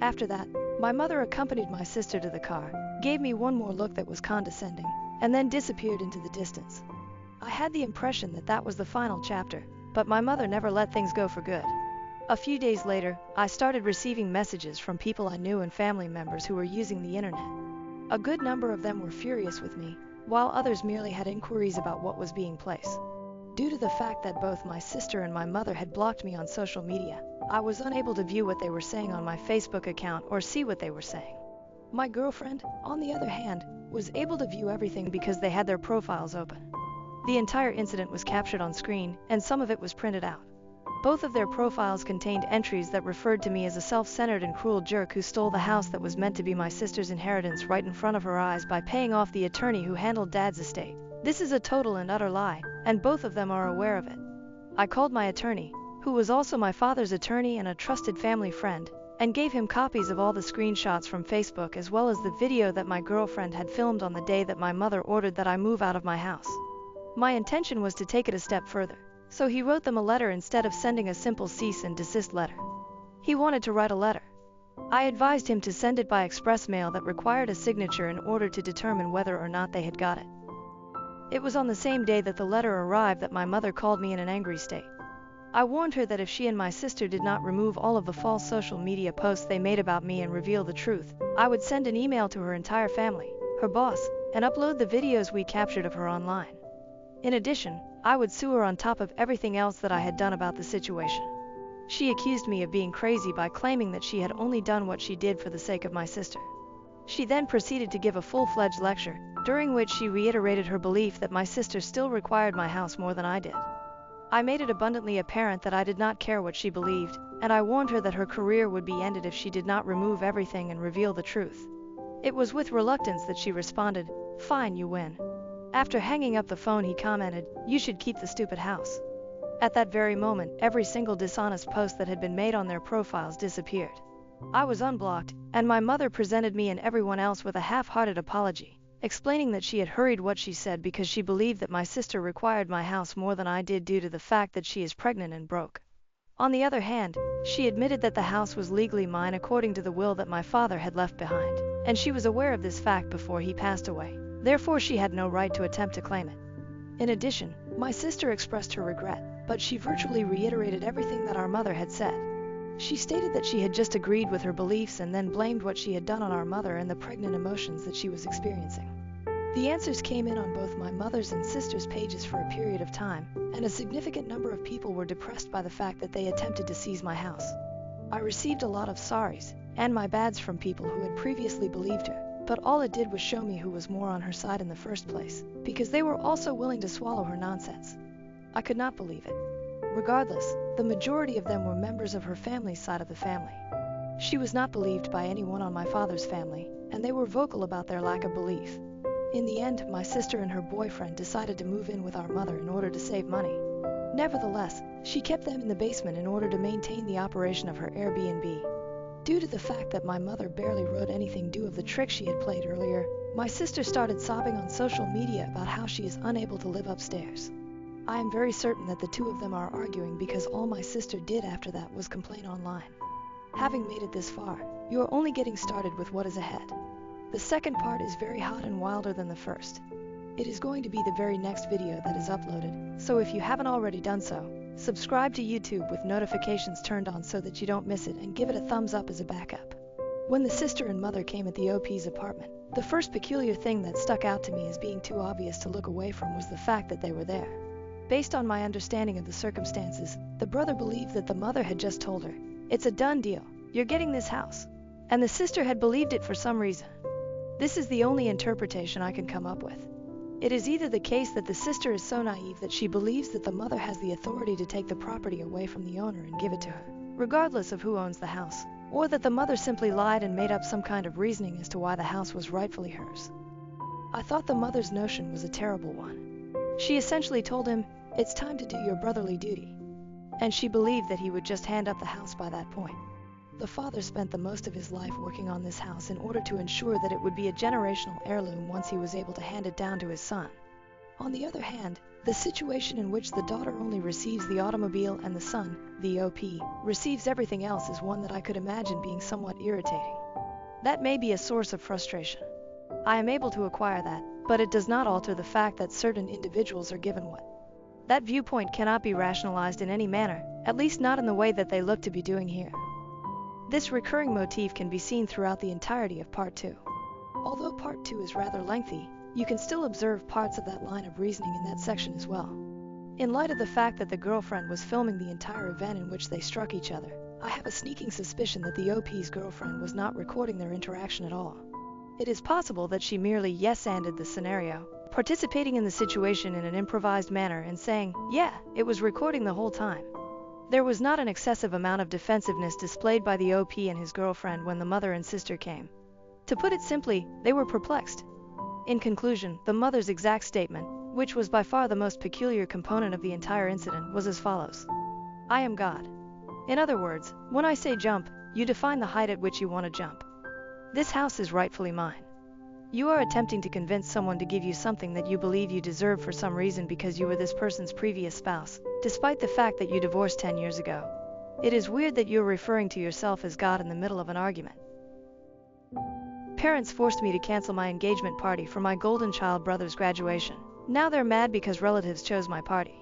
After that, my mother accompanied my sister to the car, gave me one more look that was condescending, and then disappeared into the distance. I had the impression that that was the final chapter, but my mother never let things go for good. A few days later, I started receiving messages from people I knew and family members who were using the internet. A good number of them were furious with me, while others merely had inquiries about what was being placed. Due to the fact that both my sister and my mother had blocked me on social media, I was unable to view what they were saying on my Facebook account or see what they were saying. My girlfriend, on the other hand, was able to view everything because they had their profiles open. The entire incident was captured on screen, and some of it was printed out. Both of their profiles contained entries that referred to me as a self-centered and cruel jerk who stole the house that was meant to be my sister's inheritance right in front of her eyes by paying off the attorney who handled Dad's estate. This is a total and utter lie, and both of them are aware of it. I called my attorney, who was also my father's attorney and a trusted family friend, and gave him copies of all the screenshots from Facebook as well as the video that my girlfriend had filmed on the day that my mother ordered that I move out of my house. My intention was to take it a step further, so he wrote them a letter instead of sending a simple cease and desist letter. He wanted to write a letter. I advised him to send it by express mail that required a signature in order to determine whether or not they had got it. It was on the same day that the letter arrived that my mother called me in an angry state. I warned her that if she and my sister did not remove all of the false social media posts they made about me and reveal the truth, I would send an email to her entire family, her boss, and upload the videos we captured of her online. In addition, I would sue her on top of everything else that I had done about the situation. She accused me of being crazy by claiming that she had only done what she did for the sake of my sister. She then proceeded to give a full-fledged lecture, during which she reiterated her belief that my sister still required my house more than I did. I made it abundantly apparent that I did not care what she believed, and I warned her that her career would be ended if she did not remove everything and reveal the truth. It was with reluctance that she responded, "Fine, you win." After hanging up the phone, he commented, "You should keep the stupid house." At that very moment, every single dishonest post that had been made on their profiles disappeared. I was unblocked, and my mother presented me and everyone else with a half-hearted apology, explaining that she had hurried what she said because she believed that my sister required my house more than I did due to the fact that she is pregnant and broke. On the other hand, she admitted that the house was legally mine according to the will that my father had left behind, and she was aware of this fact before he passed away. Therefore, she had no right to attempt to claim it. In addition, my sister expressed her regret, but she virtually reiterated everything that our mother had said. She stated that she had just agreed with her beliefs and then blamed what she had done on our mother and the pregnant emotions that she was experiencing. The answers came in on both my mother's and sister's pages for a period of time, and a significant number of people were depressed by the fact that they attempted to seize my house. I received a lot of sorries and my bads from people who had previously believed her, but all it did was show me who was more on her side in the first place, because they were also willing to swallow her nonsense. I could not believe it. Regardless, the majority of them were members of her family's side of the family. She was not believed by anyone on my father's family, and they were vocal about their lack of belief. In the end, my sister and her boyfriend decided to move in with our mother in order to save money. Nevertheless, she kept them in the basement in order to maintain the operation of her Airbnb. Due to the fact that my mother barely wrote anything due of the trick she had played earlier, my sister started sobbing on social media about how she is unable to live upstairs. I am very certain that the two of them are arguing because all my sister did after that was complain online. Having made it this far, you are only getting started with what is ahead. The second part is very hot and wilder than the first. It is going to be the very next video that is uploaded, so if you haven't already done so, subscribe to YouTube with notifications turned on so that you don't miss it, and give it a thumbs up as a backup. When the sister and mother came at the OP's apartment, the first peculiar thing that stuck out to me as being too obvious to look away from was the fact that they were there. Based on my understanding of the circumstances, the brother believed that the mother had just told her, "It's a done deal, you're getting this house," and the sister had believed it for some reason. This is the only interpretation I can come up with. It is either the case that the sister is so naive that she believes that the mother has the authority to take the property away from the owner and give it to her, regardless of who owns the house, or that the mother simply lied and made up some kind of reasoning as to why the house was rightfully hers. I thought the mother's notion was a terrible one. She essentially told him, "It's time to do your brotherly duty," and she believed that he would just hand up the house by that point. The father spent the most of his life working on this house in order to ensure that it would be a generational heirloom once he was able to hand it down to his son. On the other hand, the situation in which the daughter only receives the automobile and the son, the OP, receives everything else is one that I could imagine being somewhat irritating. That may be a source of frustration. I am able to acquire that, but it does not alter the fact that certain individuals are given what. That viewpoint cannot be rationalized in any manner, at least not in the way that they look to be doing here. This recurring motif can be seen throughout the entirety of Part 2. Although Part 2 is rather lengthy, you can still observe parts of that line of reasoning in that section as well. In light of the fact that the girlfriend was filming the entire event in which they struck each other, I have a sneaking suspicion that the OP's girlfriend was not recording their interaction at all. It is possible that she merely yes-anded the scenario, participating in the situation in an improvised manner and saying, "Yeah, it was recording the whole time." There was not an excessive amount of defensiveness displayed by the OP and his girlfriend when the mother and sister came. To put it simply, they were perplexed. In conclusion, the mother's exact statement, which was by far the most peculiar component of the entire incident, was as follows: "I am God." In other words, when I say jump, you define the height at which you want to jump. This house is rightfully mine. You are attempting to convince someone to give you something that you believe you deserve for some reason because you were this person's previous spouse, despite the fact that you divorced 10 years ago. It is weird that you're referring to yourself as God in the middle of an argument. Parents forced me to cancel my engagement party for my golden child brother's graduation. Now they're mad because relatives chose my party.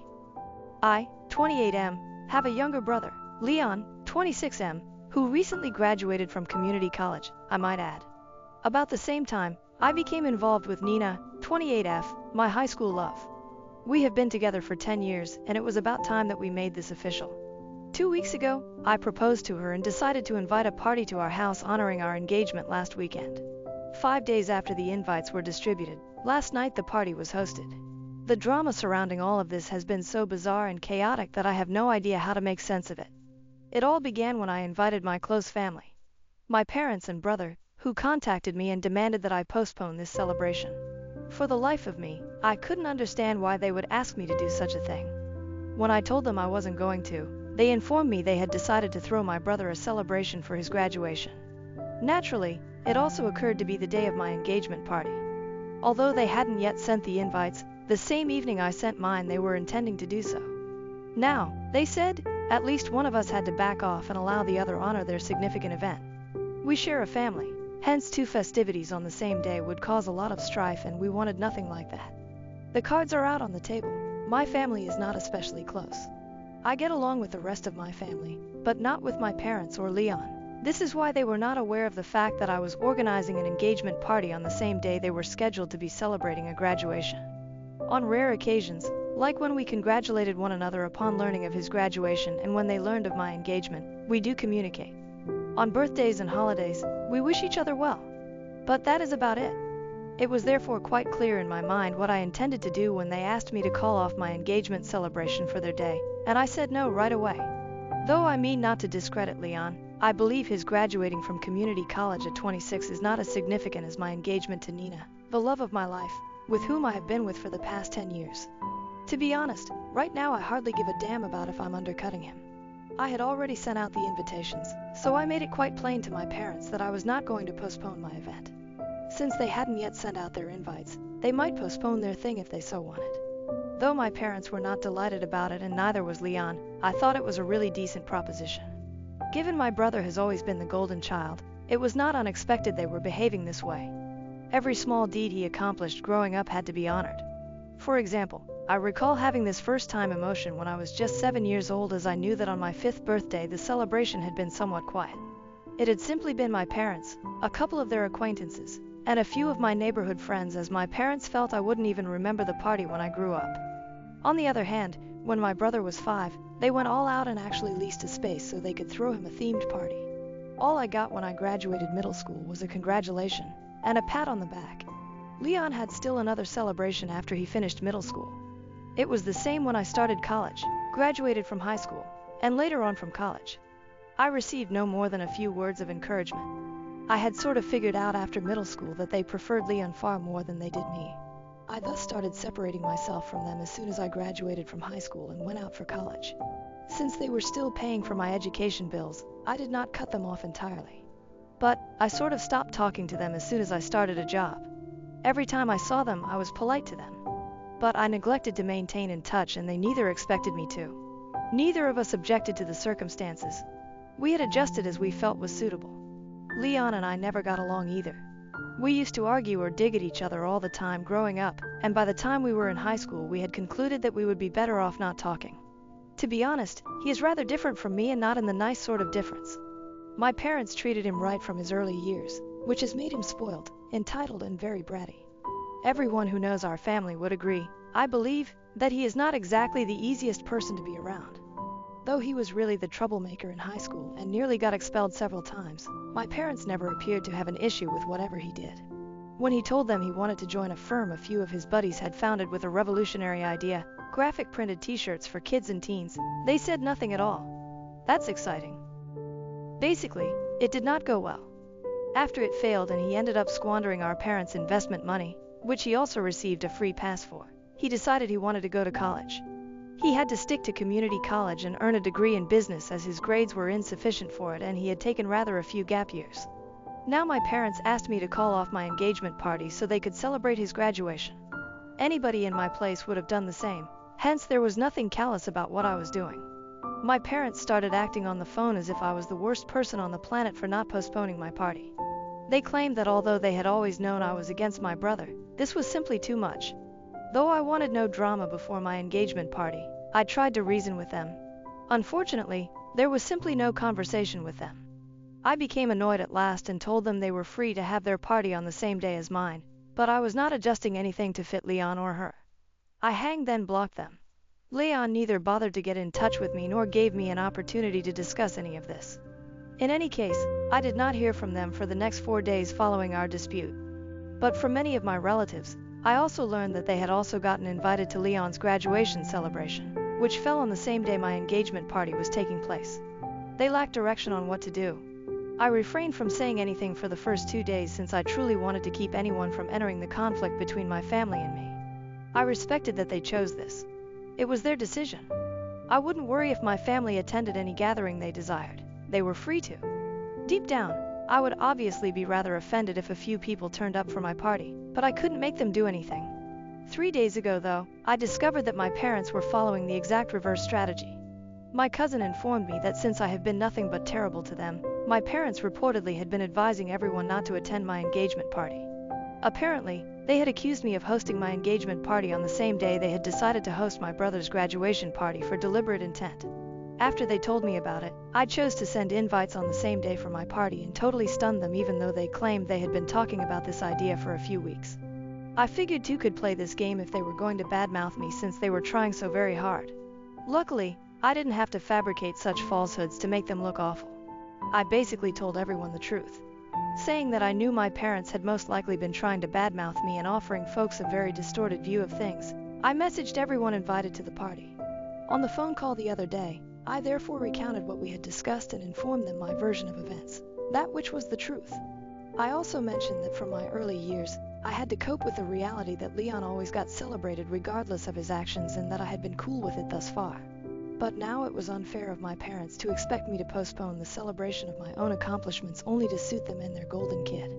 I, 28M, have a younger brother, Leon, 26M, who recently graduated from community college, I might add. About the same time, I became involved with Nina, 28F, my high school love. We have been together for 10 years, and it was about time that we made this official. 2 weeks ago, I proposed to her and decided to invite a party to our house honoring our engagement last weekend. 5 days after the invites were distributed, last night the party was hosted. The drama surrounding all of this has been so bizarre and chaotic that I have no idea how to make sense of it. It all began when I invited my close family, my parents and brother, who contacted me and demanded that I postpone this celebration. For the life of me, I couldn't understand why they would ask me to do such a thing. When I told them I wasn't going to, they informed me they had decided to throw my brother a celebration for his graduation. Naturally, it also occurred to be the day of my engagement party. Although they hadn't yet sent the invites, the same evening I sent mine they were intending to do so. Now, they said, at least one of us had to back off and allow the other honor their significant event. We share a family. Hence, 2 festivities on the same day would cause a lot of strife, and we wanted nothing like that. The cards are out on the table. My family is not especially close. I get along with the rest of my family, but not with my parents or Leon. This is why they were not aware of the fact that I was organizing an engagement party on the same day they were scheduled to be celebrating a graduation. On rare occasions, like when we congratulated one another upon learning of his graduation and when they learned of my engagement, we do communicate. On birthdays and holidays, we wish each other well. But that is about it. It was therefore quite clear in my mind what I intended to do when they asked me to call off my engagement celebration for their day, and I said no right away. Though I mean not to discredit Leon, I believe his graduating from community college at 26 is not as significant as my engagement to Nina, the love of my life, with whom I have been with for the past 10 years. To be honest, right now I hardly give a damn about if I'm undercutting him. I had already sent out the invitations, so I made it quite plain to my parents that I was not going to postpone my event. Since they hadn't yet sent out their invites, they might postpone their thing if they so wanted. Though my parents were not delighted about it and neither was Leon, I thought it was a really decent proposition. Given my brother has always been the golden child, it was not unexpected they were behaving this way. Every small deed he accomplished growing up had to be honored. For example, I recall having this first-time emotion when I was just 7 years old, as I knew that on my 5th birthday the celebration had been somewhat quiet. It had simply been my parents, a couple of their acquaintances, and a few of my neighborhood friends, as my parents felt I wouldn't even remember the party when I grew up. On the other hand, when my brother was 5, they went all out and actually leased a space so they could throw him a themed party. All I got when I graduated middle school was a congratulation and a pat on the back. Leon had still another celebration after he finished middle school. It was the same when I started college, graduated from high school, and later on from college. I received no more than a few words of encouragement. I had sort of figured out after middle school that they preferred Leon far more than they did me. I thus started separating myself from them as soon as I graduated from high school and went out for college. Since they were still paying for my education bills, I did not cut them off entirely. But I sort of stopped talking to them as soon as I started a job. Every time I saw them, I was polite to them. But I neglected to maintain in touch, and they neither expected me to. Neither of us objected to the circumstances. We had adjusted as we felt was suitable. Leon and I never got along either. We used to argue or dig at each other all the time growing up, and by the time we were in high school we had concluded that we would be better off not talking. To be honest, he is rather different from me, and not in the nice sort of difference. My parents treated him right from his early years, which has made him spoiled, entitled, and very bratty. Everyone who knows our family would agree, I believe, that he is not exactly the easiest person to be around. Though he was really the troublemaker in high school and nearly got expelled several times, my parents never appeared to have an issue with whatever he did. When he told them he wanted to join a firm a few of his buddies had founded with a revolutionary idea, graphic printed t-shirts for kids and teens, they said nothing at all. That's exciting. Basically, it did not go well. After it failed and he ended up squandering our parents' investment money, which he also received a free pass for, he decided he wanted to go to college. He had to stick to community college and earn a degree in business as his grades were insufficient for it and he had taken rather a few gap years. Now my parents asked me to call off my engagement party so they could celebrate his graduation. Anybody in my place would have done the same, hence there was nothing callous about what I was doing. My parents started acting on the phone as if I was the worst person on the planet for not postponing my party. They claimed that although they had always known I was against my brother, this was simply too much. Though I wanted no drama before my engagement party, I tried to reason with them. Unfortunately, there was simply no conversation with them. I became annoyed at last and told them they were free to have their party on the same day as mine, but I was not adjusting anything to fit Leon or her. I then blocked them. Leon neither bothered to get in touch with me nor gave me an opportunity to discuss any of this. In any case, I did not hear from them for the next 4 days following our dispute. But from many of my relatives, I also learned that they had also gotten invited to Leon's graduation celebration, which fell on the same day my engagement party was taking place. They lacked direction on what to do. I refrained from saying anything for the first 2 days since I truly wanted to keep anyone from entering the conflict between my family and me. I respected that they chose this. It was their decision. I wouldn't worry if my family attended any gathering they desired. They were free to. Deep down, I would obviously be rather offended if a few people turned up for my party, but I couldn't make them do anything. 3 days ago, though, I discovered that my parents were following the exact reverse strategy. My cousin informed me that since I have been nothing but terrible to them, my parents reportedly had been advising everyone not to attend my engagement party. Apparently, they had accused me of hosting my engagement party on the same day they had decided to host my brother's graduation party for deliberate intent. After they told me about it, I chose to send invites on the same day for my party and totally stunned them even though they claimed they had been talking about this idea for a few weeks. I figured two could play this game if they were going to badmouth me since they were trying so very hard. Luckily, I didn't have to fabricate such falsehoods to make them look awful. I basically told everyone the truth, saying that I knew my parents had most likely been trying to badmouth me and offering folks a very distorted view of things. I messaged everyone invited to the party. On the phone call the other day, I therefore recounted what we had discussed and informed them my version of events, that which was the truth. I also mentioned that from my early years, I had to cope with the reality that Leon always got celebrated regardless of his actions and that I had been cool with it thus far. But now it was unfair of my parents to expect me to postpone the celebration of my own accomplishments only to suit them and their golden kid.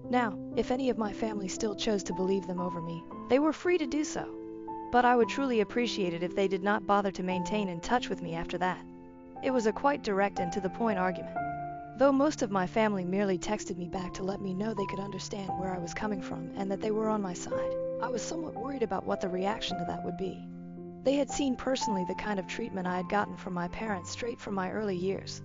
Now, if any of my family still chose to believe them over me, they were free to do so. But I would truly appreciate it if they did not bother to maintain in touch with me after that. It was a quite direct and to-the-point argument. Though most of my family merely texted me back to let me know they could understand where I was coming from and that they were on my side, I was somewhat worried about what the reaction to that would be. They had seen personally the kind of treatment I had gotten from my parents straight from my early years.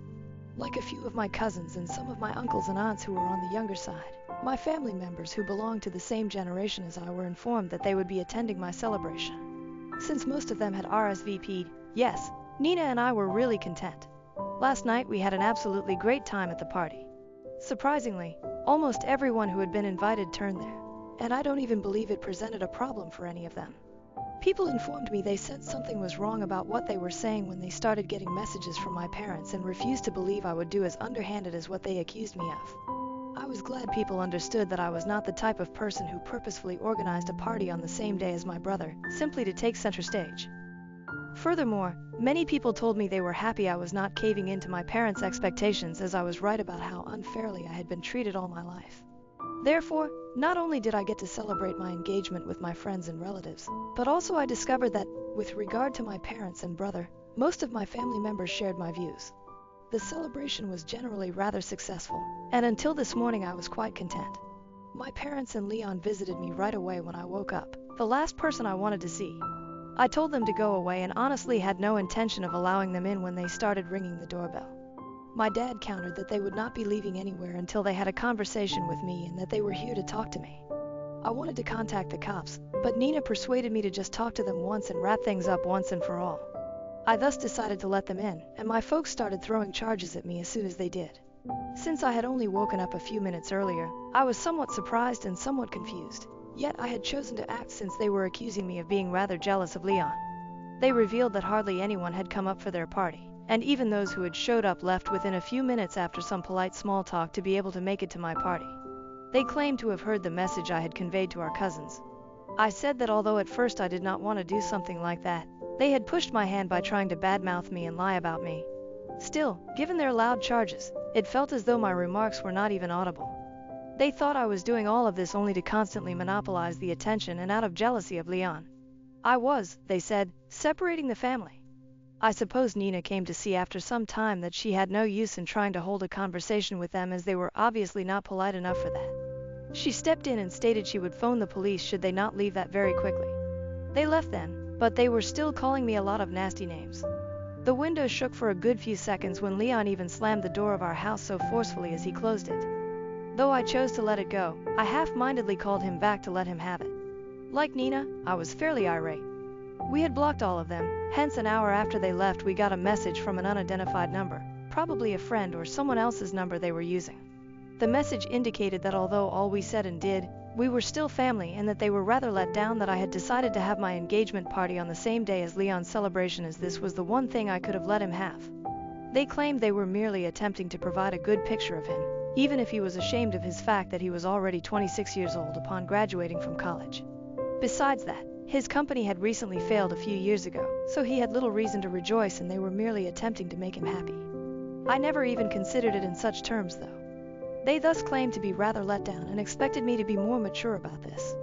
Like a few of my cousins and some of my uncles and aunts who were on the younger side, my family members who belonged to the same generation as I were informed that they would be attending my celebration. Since most of them had RSVP'd, yes, Nina and I were really content. Last night we had an absolutely great time at the party. Surprisingly, almost everyone who had been invited turned there, and I don't even believe it presented a problem for any of them. People informed me they sensed something was wrong about what they were saying when they started getting messages from my parents and refused to believe I would do as underhanded as what they accused me of. I was glad people understood that I was not the type of person who purposefully organized a party on the same day as my brother, simply to take center stage. Furthermore, many people told me they were happy I was not caving into my parents' expectations as I was right about how unfairly I had been treated all my life. Therefore, not only did I get to celebrate my engagement with my friends and relatives, but also I discovered that, with regard to my parents and brother, most of my family members shared my views. The celebration was generally rather successful, and until this morning I was quite content. My parents and Leon visited me right away when I woke up, the last person I wanted to see. I told them to go away and honestly had no intention of allowing them in when they started ringing the doorbell. My dad countered that they would not be leaving anywhere until they had a conversation with me and that they were here to talk to me. I wanted to contact the cops, but Nina persuaded me to just talk to them once and wrap things up once and for all. I thus decided to let them in, and my folks started throwing charges at me as soon as they did. Since I had only woken up a few minutes earlier, I was somewhat surprised and somewhat confused. Yet I had chosen to act since they were accusing me of being rather jealous of Leon. They revealed that hardly anyone had come up for their party, and even those who had showed up left within a few minutes after some polite small talk to be able to make it to my party. They claimed to have heard the message I had conveyed to our cousins. I said that although at first I did not want to do something like that, they had pushed my hand by trying to badmouth me and lie about me. Still, given their loud charges, it felt as though my remarks were not even audible. They thought I was doing all of this only to constantly monopolize the attention and out of jealousy of Leon. I was, they said, separating the family. I suppose Nina came to see after some time that she had no use in trying to hold a conversation with them, as they were obviously not polite enough for that. She stepped in and stated she would phone the police should they not leave that very quickly. They left then, but they were still calling me a lot of nasty names. The window shook for a good few seconds when Leon even slammed the door of our house so forcefully as he closed it. Though I chose to let it go, I half-mindedly called him back to let him have it. Like Nina, I was fairly irate. We had blocked all of them, hence an hour after they left we got a message from an unidentified number, probably a friend or someone else's number they were using. The message indicated that although all we said and did, we were still family, and that they were rather let down that I had decided to have my engagement party on the same day as Leon's celebration, as this was the one thing I could have let him have. They claimed they were merely attempting to provide a good picture of him, even if he was ashamed of his fact that he was already 26 years old upon graduating from college. Besides that, his company had recently failed a few years ago, so he had little reason to rejoice, and they were merely attempting to make him happy. I never even considered it in such terms, though. They thus claimed to be rather let down and expected me to be more mature about this.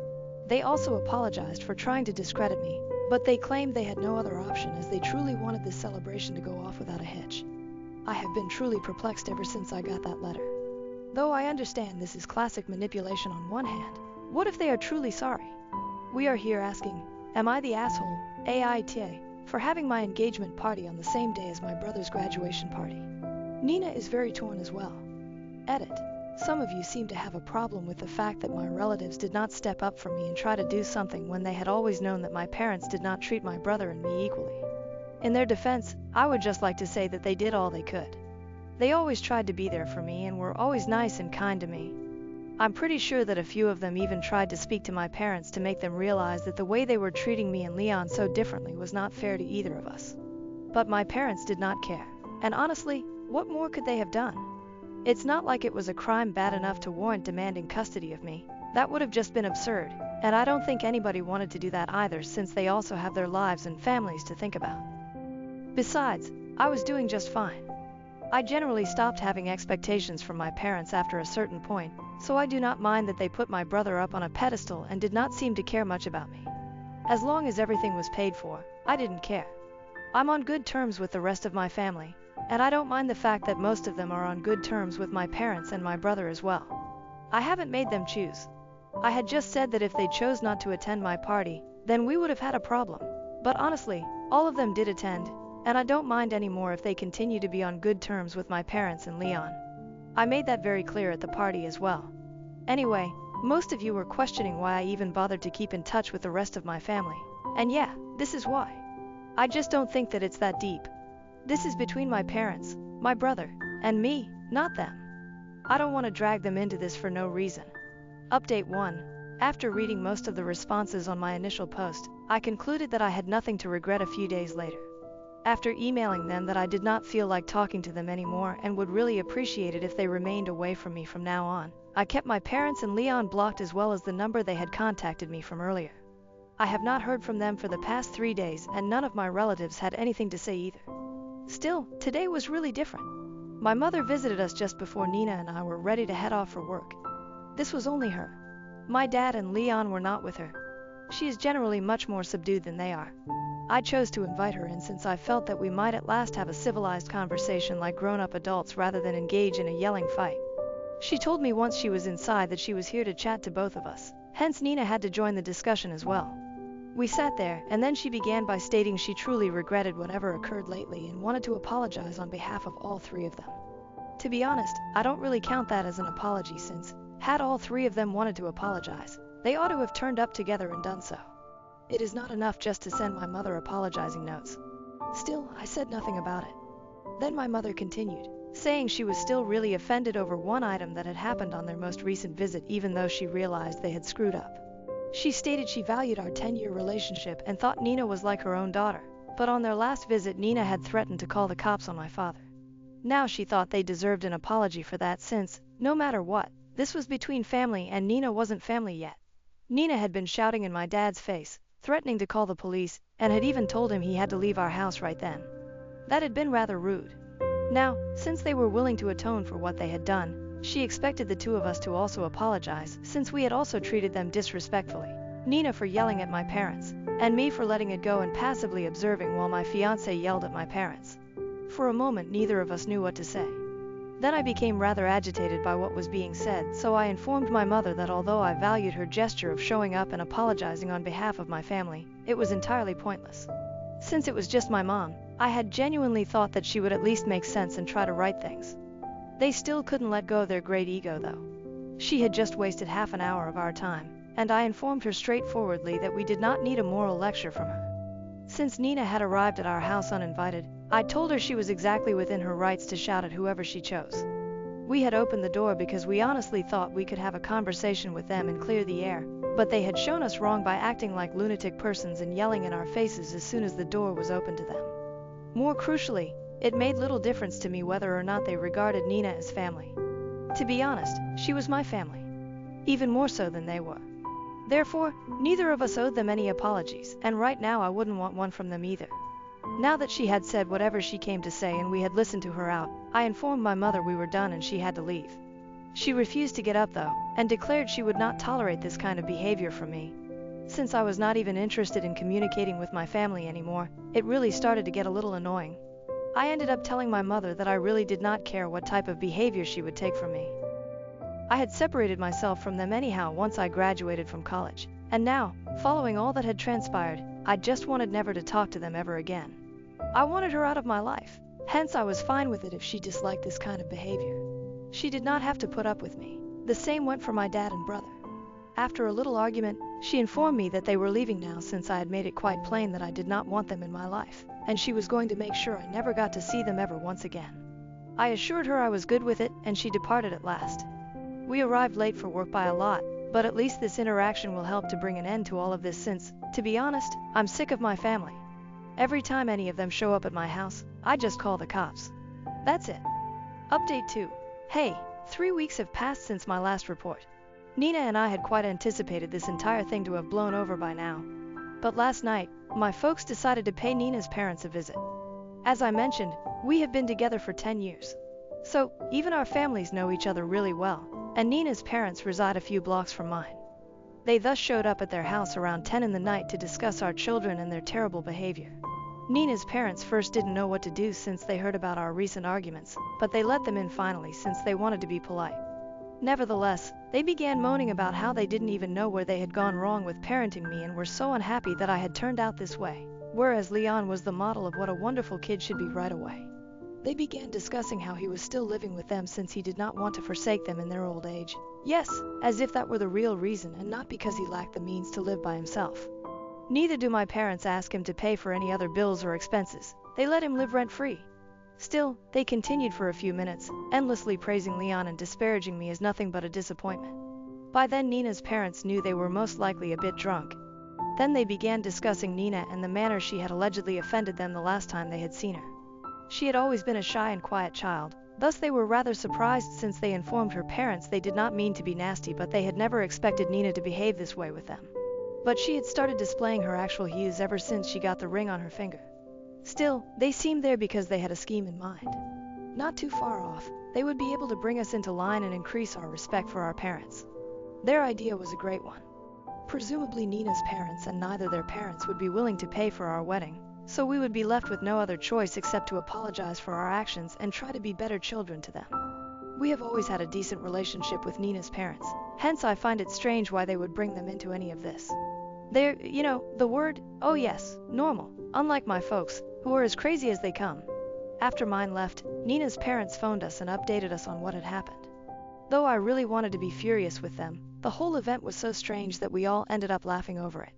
They also apologized for trying to discredit me, but they claimed they had no other option, as they truly wanted this celebration to go off without a hitch. I have been truly perplexed ever since I got that letter. Though I understand this is classic manipulation on one hand, what if they are truly sorry? We are here asking, am I the asshole, AITA, for having my engagement party on the same day as my brother's graduation party? Nina is very torn as well. Edit. Some of you seem to have a problem with the fact that my relatives did not step up for me and try to do something when they had always known that my parents did not treat my brother and me equally. In their defense, I would just like to say that they did all they could. They always tried to be there for me and were always nice and kind to me. I'm pretty sure that a few of them even tried to speak to my parents to make them realize that the way they were treating me and Leon so differently was not fair to either of us. But my parents did not care, and honestly, what more could they have done? It's not like it was a crime bad enough to warrant demanding custody of me. That would have just been absurd, and I don't think anybody wanted to do that either, since they also have their lives and families to think about. Besides, I was doing just fine. I generally stopped having expectations from my parents after a certain point, so I do not mind that they put my brother up on a pedestal and did not seem to care much about me. As long as everything was paid for, I didn't care. I'm on good terms with the rest of my family, and I don't mind the fact that most of them are on good terms with my parents and my brother as well. I haven't made them choose. I had just said that if they chose not to attend my party, then we would have had a problem. But honestly, all of them did attend, and I don't mind anymore if they continue to be on good terms with my parents and Leon. I made that very clear at the party as well. Anyway, most of you were questioning why I even bothered to keep in touch with the rest of my family. And yeah, this is why. I just don't think that it's that deep. This is between my parents, my brother, and me, not them. I don't want to drag them into this for no reason. Update 1. After reading most of the responses on my initial post, I concluded that I had nothing to regret a few days later. After emailing them that I did not feel like talking to them anymore and would really appreciate it if they remained away from me from now on, I kept my parents and Leon blocked, as well as the number they had contacted me from earlier. I have not heard from them for the past 3 days, and none of my relatives had anything to say either. Still, today was really different. My mother visited us just before Nina and I were ready to head off for work. This was only her. My dad and Leon were not with her. She is generally much more subdued than they are. I chose to invite her in since I felt that we might at last have a civilized conversation like grown-up adults rather than engage in a yelling fight. She told me once she was inside that she was here to chat to both of us, hence Nina had to join the discussion as well. We sat there, and then she began by stating she truly regretted whatever occurred lately and wanted to apologize on behalf of all 3 of them. To be honest, I don't really count that as an apology, since, had all 3 of them wanted to apologize, they ought to have turned up together and done so. It is not enough just to send my mother apologizing notes. Still, I said nothing about it. Then my mother continued, saying she was still really offended over one item that had happened on their most recent visit, even though she realized they had screwed up. She stated she valued our 10-year relationship and thought Nina was like her own daughter, but on their last visit Nina had threatened to call the cops on my father. Now she thought they deserved an apology for that since, no matter what, this was between family and Nina wasn't family yet. Nina had been shouting in my dad's face, threatening to call the police, and had even told him he had to leave our house right then. That had been rather rude. Now, since they were willing to atone for what they had done, she expected the two of us to also apologize, since we had also treated them disrespectfully. Nina for yelling at my parents, and me for letting it go and passively observing while my fiancé yelled at my parents. For a moment neither of us knew what to say. Then I became rather agitated by what was being said, so I informed my mother that although I valued her gesture of showing up and apologizing on behalf of my family, it was entirely pointless. Since it was just my mom, I had genuinely thought that she would at least make sense and try to right things. They still couldn't let go of their great ego though. She had just wasted half an hour of our time, and I informed her straightforwardly that we did not need a moral lecture from her. Since Nina had arrived at our house uninvited, I told her she was exactly within her rights to shout at whoever she chose. We had opened the door because we honestly thought we could have a conversation with them and clear the air, but they had shown us wrong by acting like lunatic persons and yelling in our faces as soon as the door was opened to them. More crucially, it made little difference to me whether or not they regarded Nina as family. To be honest, she was my family. Even more so than they were. Therefore, neither of us owed them any apologies, and right now I wouldn't want one from them either. Now that she had said whatever she came to say and we had listened to her out, I informed my mother we were done and she had to leave. She refused to get up though, and declared she would not tolerate this kind of behavior from me. Since I was not even interested in communicating with my family anymore, it really started to get a little annoying. I ended up telling my mother that I really did not care what type of behavior she would take from me. I had separated myself from them anyhow once I graduated from college, and now, following all that had transpired, I just wanted never to talk to them ever again. I wanted her out of my life, hence I was fine with it if she disliked this kind of behavior. She did not have to put up with me. The same went for my dad and brother. After a little argument, she informed me that they were leaving now since I had made it quite plain that I did not want them in my life, and she was going to make sure I never got to see them ever once again. I assured her I was good with it, and she departed at last. We arrived late for work by a lot, but at least this interaction will help to bring an end to all of this since, to be honest, I'm sick of my family. Every time any of them show up at my house, I just call the cops. That's it. Update 2. Hey, 3 weeks have passed since my last report. Nina and I had quite anticipated this entire thing to have blown over by now. But last night, my folks decided to pay Nina's parents a visit. As I mentioned, we have been together for 10 years. So, even our families know each other really well, and Nina's parents reside a few blocks from mine. They thus showed up at their house around 10 in the night to discuss our children and their terrible behavior. Nina's parents first didn't know what to do since they heard about our recent arguments, but they let them in finally since they wanted to be polite. Nevertheless, they began moaning about how they didn't even know where they had gone wrong with parenting me and were so unhappy that I had turned out this way, whereas Leon was the model of what a wonderful kid should be right away. They began discussing how he was still living with them since he did not want to forsake them in their old age. Yes, as if that were the real reason and not because he lacked the means to live by himself. Neither do my parents ask him to pay for any other bills or expenses. They let him live rent-free. Still, they continued for a few minutes, endlessly praising Leon and disparaging me as nothing but a disappointment. By then Nina's parents knew they were most likely a bit drunk. Then they began discussing Nina and the manner she had allegedly offended them the last time they had seen her. She had always been a shy and quiet child, thus they were rather surprised since they informed her parents they did not mean to be nasty, but they had never expected Nina to behave this way with them. But she had started displaying her actual hues ever since she got the ring on her finger. Still, they seemed there because they had a scheme in mind. Not too far off, they would be able to bring us into line and increase our respect for our parents. Their idea was a great one. Presumably Nina's parents and neither their parents would be willing to pay for our wedding, so we would be left with no other choice except to apologize for our actions and try to be better children to them. We have always had a decent relationship with Nina's parents, hence I find it strange why they would bring them into any of this. They're, the word, oh yes, normal, unlike my folks, who are as crazy as they come. After mine left, Nina's parents phoned us and updated us on what had happened. Though I really wanted to be furious with them, the whole event was so strange that we all ended up laughing over it.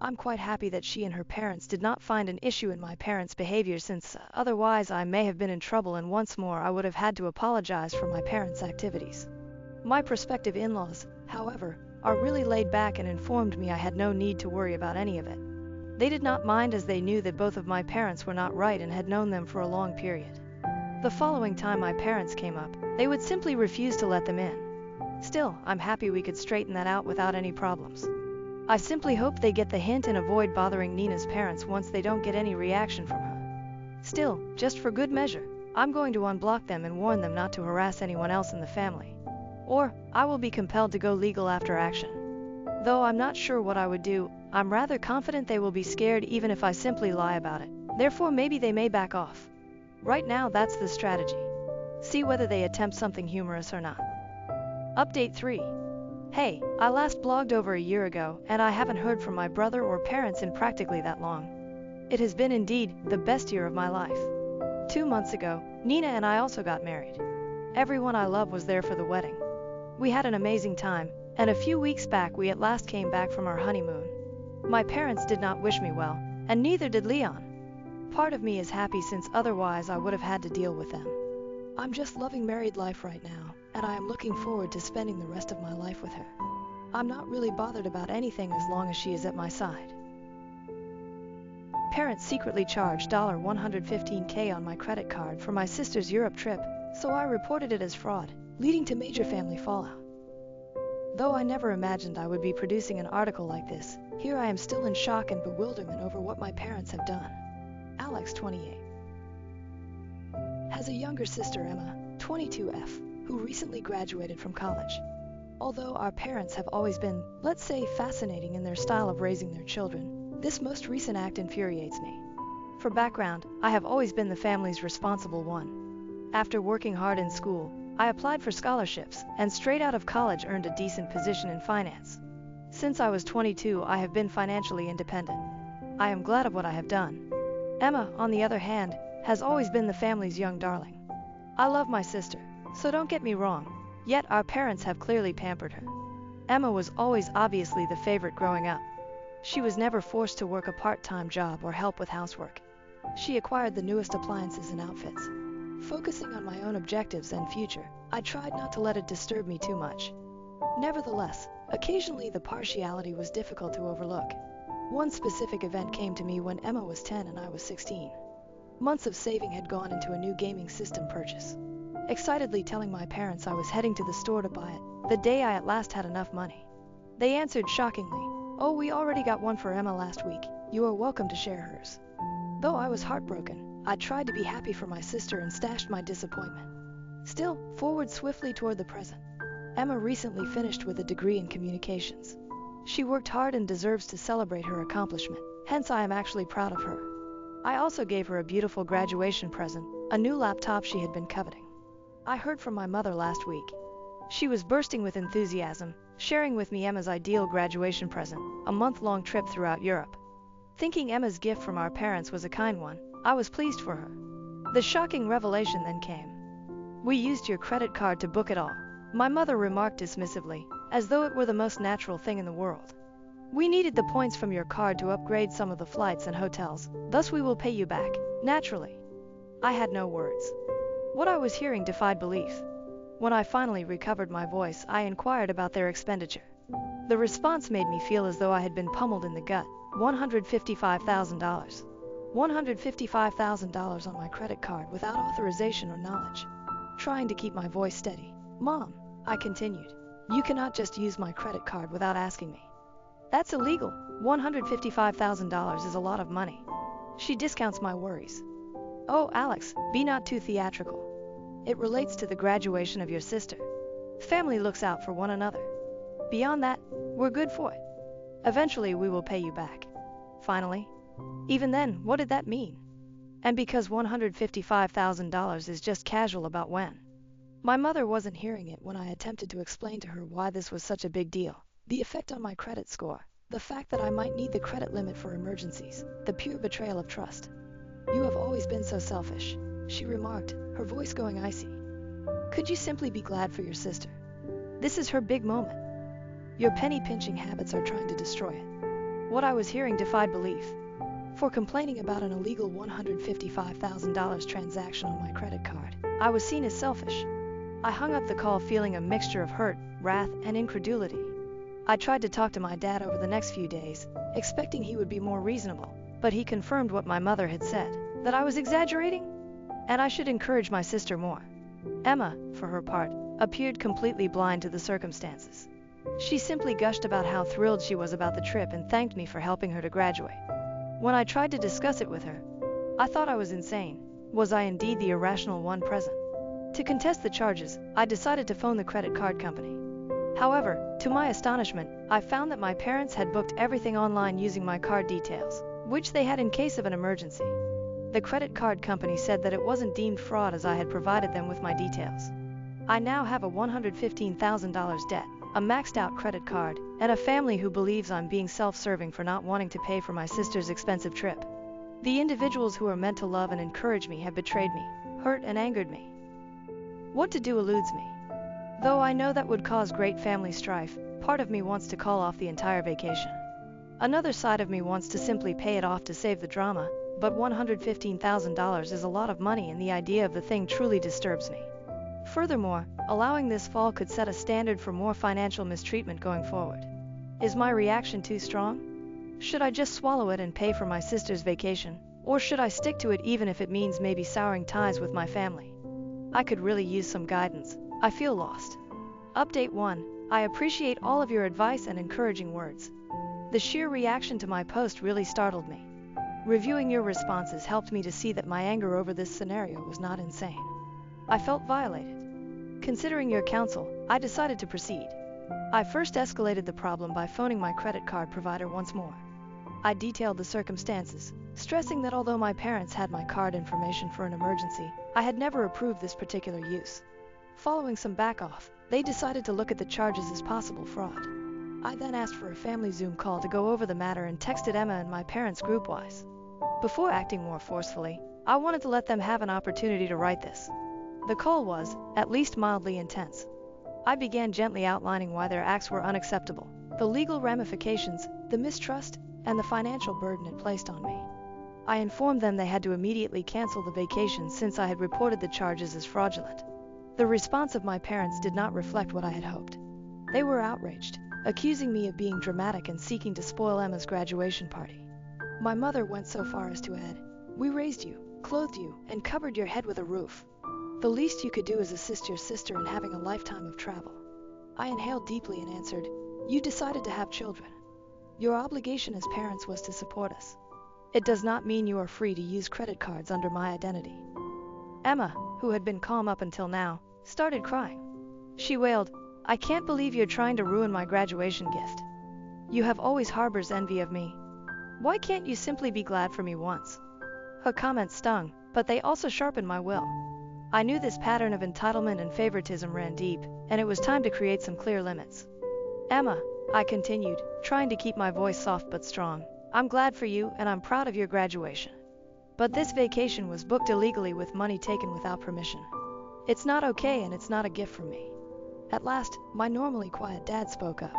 I'm quite happy that she and her parents did not find an issue in my parents' behavior, since otherwise I may have been in trouble and once more I would have had to apologize for my parents' activities. My prospective in-laws, however, are really laid back and informed me I had no need to worry about any of it. They did not mind, as they knew that both of my parents were not right and had known them for a long period. The following time my parents came up, they would simply refuse to let them in. Still, I'm happy we could straighten that out without any problems. I simply hope they get the hint and avoid bothering Nina's parents once they don't get any reaction from her. Still, just for good measure, I'm going to unblock them and warn them not to harass anyone else in the family. Or, I will be compelled to go legal after action. Though I'm not sure what I would do, I'm rather confident they will be scared even if I simply lie about it. Therefore maybe they may back off. Right now that's the strategy. See whether they attempt something humorous or not. Update 3. Hey, I last blogged over a year ago, and I haven't heard from my brother or parents in practically that long. It has been indeed the best year of my life. 2 months ago, Nina and I also got married. Everyone I love was there for the wedding. We had an amazing time, and a few weeks back we at last came back from our honeymoon. My parents did not wish me well, and neither did Leon. Part of me is happy, since otherwise I would have had to deal with them. I'm just loving married life right now, and I am looking forward to spending the rest of my life with her. I'm not really bothered about anything as long as she is at my side. Parents secretly charged $115K on my credit card for my sister's Europe trip, so I reported it as fraud, leading to major family fallout. Though I never imagined I would be producing an article like this, here I am still in shock and bewilderment over what my parents have done. Alex, 28. Has a younger sister, Emma, 22F, who recently graduated from college. Although our parents have always been, let's say, fascinating in their style of raising their children, this most recent act infuriates me. For background, I have always been the family's responsible one. After working hard in school, I applied for scholarships, and straight out of college earned a decent position in finance. Since I was 22, I have been financially independent. I am glad of what I have done. Emma, on the other hand, has always been the family's young darling. I love my sister, so don't get me wrong, yet our parents have clearly pampered her. Emma was always obviously the favorite growing up. She was never forced to work a part-time job or help with housework. She acquired the newest appliances and outfits. Focusing on my own objectives and future, I tried not to let it disturb me too much. Nevertheless, occasionally the partiality was difficult to overlook. One specific event came to me when Emma was 10 and I was 16. Months of saving had gone into a new gaming system purchase. Excitedly telling my parents I was heading to the store to buy it, the day I at last had enough money. They answered shockingly, "Oh, we already got one for Emma last week. You are welcome to share hers." Though I was heartbroken, I tried to be happy for my sister and stashed my disappointment. Still, forward swiftly toward the present. Emma recently finished with a degree in communications. She worked hard and deserves to celebrate her accomplishment, hence I am actually proud of her. I also gave her a beautiful graduation present, a new laptop she had been coveting. I heard from my mother last week. She was bursting with enthusiasm, sharing with me Emma's ideal graduation present, a month-long trip throughout Europe. Thinking Emma's gift from our parents was a kind one, I was pleased for her. The shocking revelation then came. "We used your credit card to book it all," my mother remarked dismissively, as though it were the most natural thing in the world. "We needed the points from your card to upgrade some of the flights and hotels, thus we will pay you back, naturally." I had no words. What I was hearing defied belief. When I finally recovered my voice, I inquired about their expenditure. The response made me feel as though I had been pummeled in the gut. $155,000. $155,000 on my credit card without authorization or knowledge. Trying to keep my voice steady. "Mom," I continued, "you cannot just use my credit card without asking me. That's illegal. $155,000 is a lot of money." She discounts my worries. "Oh, Alex, be not too theatrical. It relates to the graduation of your sister. Family looks out for one another. Beyond that, we're good for it. Eventually we will pay you back." Finally. Even then, what did that mean? And because $155,000 is just casual about when? My mother wasn't hearing it when I attempted to explain to her why this was such a big deal. The effect on my credit score, the fact that I might need the credit limit for emergencies, the pure betrayal of trust. "You have always been so selfish," she remarked, her voice going icy. "Could you simply be glad for your sister? This is her big moment. Your penny-pinching habits are trying to destroy it." What I was hearing defied belief. For complaining about an illegal $155,000 transaction on my credit card, I was seen as selfish. I hung up the call feeling a mixture of hurt, wrath, and incredulity. I tried to talk to my dad over the next few days, expecting he would be more reasonable, but he confirmed what my mother had said, that I was exaggerating, and I should encourage my sister more. Emma, for her part, appeared completely blind to the circumstances. She simply gushed about how thrilled she was about the trip and thanked me for helping her to graduate. When I tried to discuss it with her, I thought I was insane. Was I indeed the irrational one present? To contest the charges, I decided to phone the credit card company. However, to my astonishment, I found that my parents had booked everything online using my card details, which they had in case of an emergency. The credit card company said that it wasn't deemed fraud as I had provided them with my details. I now have a $115,000 debt, a maxed-out credit card, and a family who believes I'm being self-serving for not wanting to pay for my sister's expensive trip. The individuals who are meant to love and encourage me have betrayed me, hurt and angered me. What to do eludes me. Though I know that would cause great family strife, part of me wants to call off the entire vacation. Another side of me wants to simply pay it off to save the drama, but $115,000 is a lot of money and the idea of the thing truly disturbs me. Furthermore, allowing this fall could set a standard for more financial mistreatment going forward. Is my reaction too strong? Should I just swallow it and pay for my sister's vacation, or should I stick to it even if it means maybe souring ties with my family? I could really use some guidance. I feel lost. Update 1. I appreciate all of your advice and encouraging words. The sheer reaction to my post really startled me. Reviewing your responses helped me to see that my anger over this scenario was not insane. I felt violated. Considering your counsel, I decided to proceed. I first escalated the problem by phoning my credit card provider once more. I detailed the circumstances, stressing that although my parents had my card information for an emergency, I had never approved this particular use. Following some back-off, they decided to look at the charges as possible fraud. I then asked for a family Zoom call to go over the matter and texted Emma and my parents group-wise. Before acting more forcefully, I wanted to let them have an opportunity to write this. The call was, at least mildly intense. I began gently outlining why their acts were unacceptable, the legal ramifications, the mistrust, and the financial burden it placed on me. I informed them they had to immediately cancel the vacation since I had reported the charges as fraudulent. The response of my parents did not reflect what I had hoped. They were outraged, accusing me of being dramatic and seeking to spoil Emma's graduation party. My mother went so far as to add, "We raised you, clothed you, and covered your head with a roof. The least you could do is assist your sister in having a lifetime of travel." I inhaled deeply and answered, "You decided to have children. Your obligation as parents was to support us. It does not mean you are free to use credit cards under my identity." Emma, who had been calm up until now, started crying. She wailed, "I can't believe you're trying to ruin my graduation gift. You have always harbored envy of me. Why can't you simply be glad for me once?" Her comments stung, but they also sharpened my will. I knew this pattern of entitlement and favoritism ran deep, and it was time to create some clear limits. "Emma," I continued, trying to keep my voice soft but strong, "I'm glad for you and I'm proud of your graduation. But this vacation was booked illegally with money taken without permission. It's not okay and it's not a gift from me." At last, my normally quiet dad spoke up.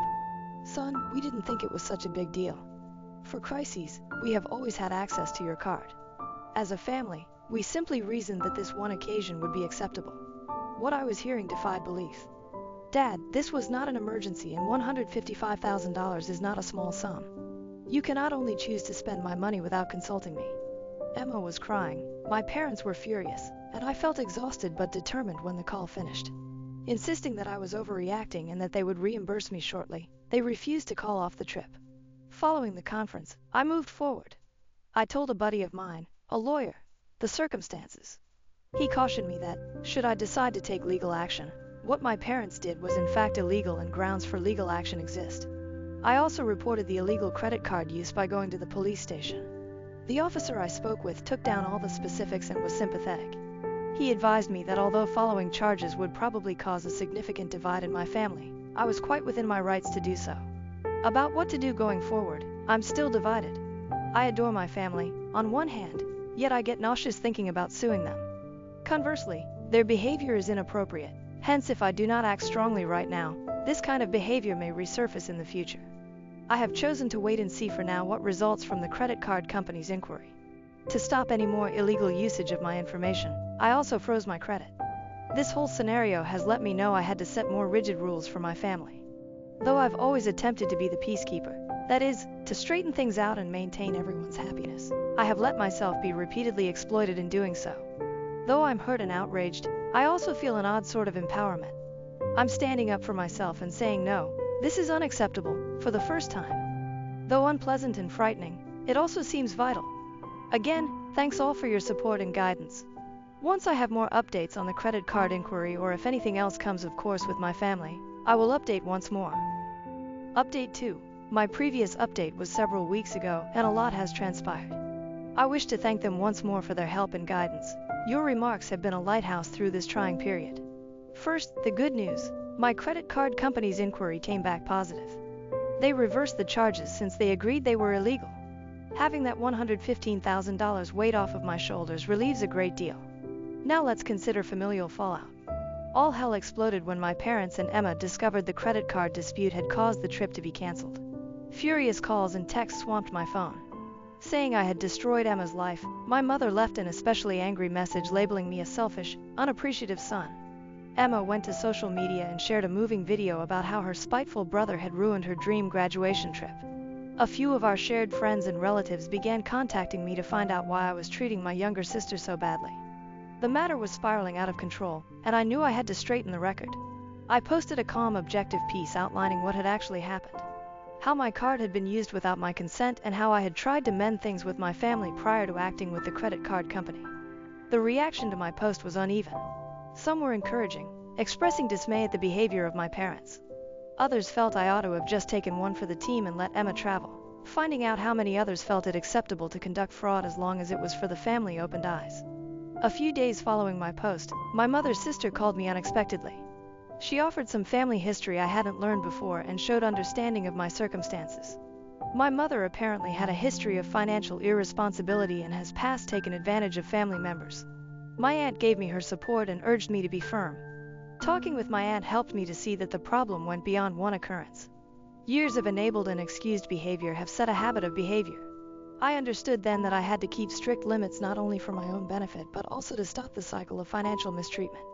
"Son, we didn't think it was such a big deal. For crises, we have always had access to your card. As a family, we simply reasoned that this one occasion would be acceptable." What I was hearing defied belief. "Dad, this was not an emergency and $155,000 is not a small sum. You cannot only choose to spend my money without consulting me." Emma was crying, my parents were furious, and I felt exhausted but determined when the call finished. Insisting that I was overreacting and that they would reimburse me shortly, they refused to call off the trip. Following the conference, I moved forward. I told a buddy of mine, a lawyer, the circumstances. He cautioned me that, should I decide to take legal action, what my parents did was in fact illegal and grounds for legal action exist. I also reported the illegal credit card use by going to the police station. The officer I spoke with took down all the specifics and was sympathetic. He advised me that although following charges would probably cause a significant divide in my family, I was quite within my rights to do so. About what to do going forward, I'm still divided. I adore my family, on one hand, yet I get nauseous thinking about suing them. Conversely, their behavior is inappropriate, hence if I do not act strongly right now, this kind of behavior may resurface in the future. I have chosen to wait and see for now what results from the credit card company's inquiry. To stop any more illegal usage of my information, I also froze my credit. This whole scenario has let me know I had to set more rigid rules for my family. Though I've always attempted to be the peacekeeper, that is, to straighten things out and maintain everyone's happiness, I have let myself be repeatedly exploited in doing so. Though I'm hurt and outraged, I also feel an odd sort of empowerment. I'm standing up for myself and saying no, this is unacceptable, for the first time. Though unpleasant and frightening, it also seems vital. Again, thanks all for your support and guidance. Once I have more updates on the credit card inquiry, or if anything else comes of course with my family, I will update once more. Update 2. My previous update was several weeks ago, and a lot has transpired. I wish to thank them once more for their help and guidance. Your remarks have been a lighthouse through this trying period. First, the good news. My credit card company's inquiry came back positive. They reversed the charges since they agreed they were illegal. Having that $115,000 weight off of my shoulders relieves a great deal. Now let's consider familial fallout. All hell exploded when my parents and Emma discovered the credit card dispute had caused the trip to be canceled. Furious calls and texts swamped my phone. Saying I had destroyed Emma's life, my mother left an especially angry message labeling me a selfish, unappreciative son. Emma went to social media and shared a moving video about how her spiteful brother had ruined her dream graduation trip. A few of our shared friends and relatives began contacting me to find out why I was treating my younger sister so badly. The matter was spiraling out of control, and I knew I had to straighten the record. I posted a calm, objective piece outlining what had actually happened. How my card had been used without my consent, and how I had tried to mend things with my family prior to acting with the credit card company. The reaction to my post was uneven. Some were encouraging, expressing dismay at the behavior of my parents. Others felt I ought to have just taken one for the team and let Emma travel. Finding out how many others felt it acceptable to conduct fraud as long as it was for the family opened eyes. A few days following my post, my mother's sister called me unexpectedly. She offered some family history I hadn't learned before and showed understanding of my circumstances. My mother apparently had a history of financial irresponsibility and has past taken advantage of family members. My aunt gave me her support and urged me to be firm. Talking with my aunt helped me to see that the problem went beyond one occurrence. Years of enabled and excused behavior have set a habit of behavior. I understood then that I had to keep strict limits not only for my own benefit but also to stop the cycle of financial mistreatment.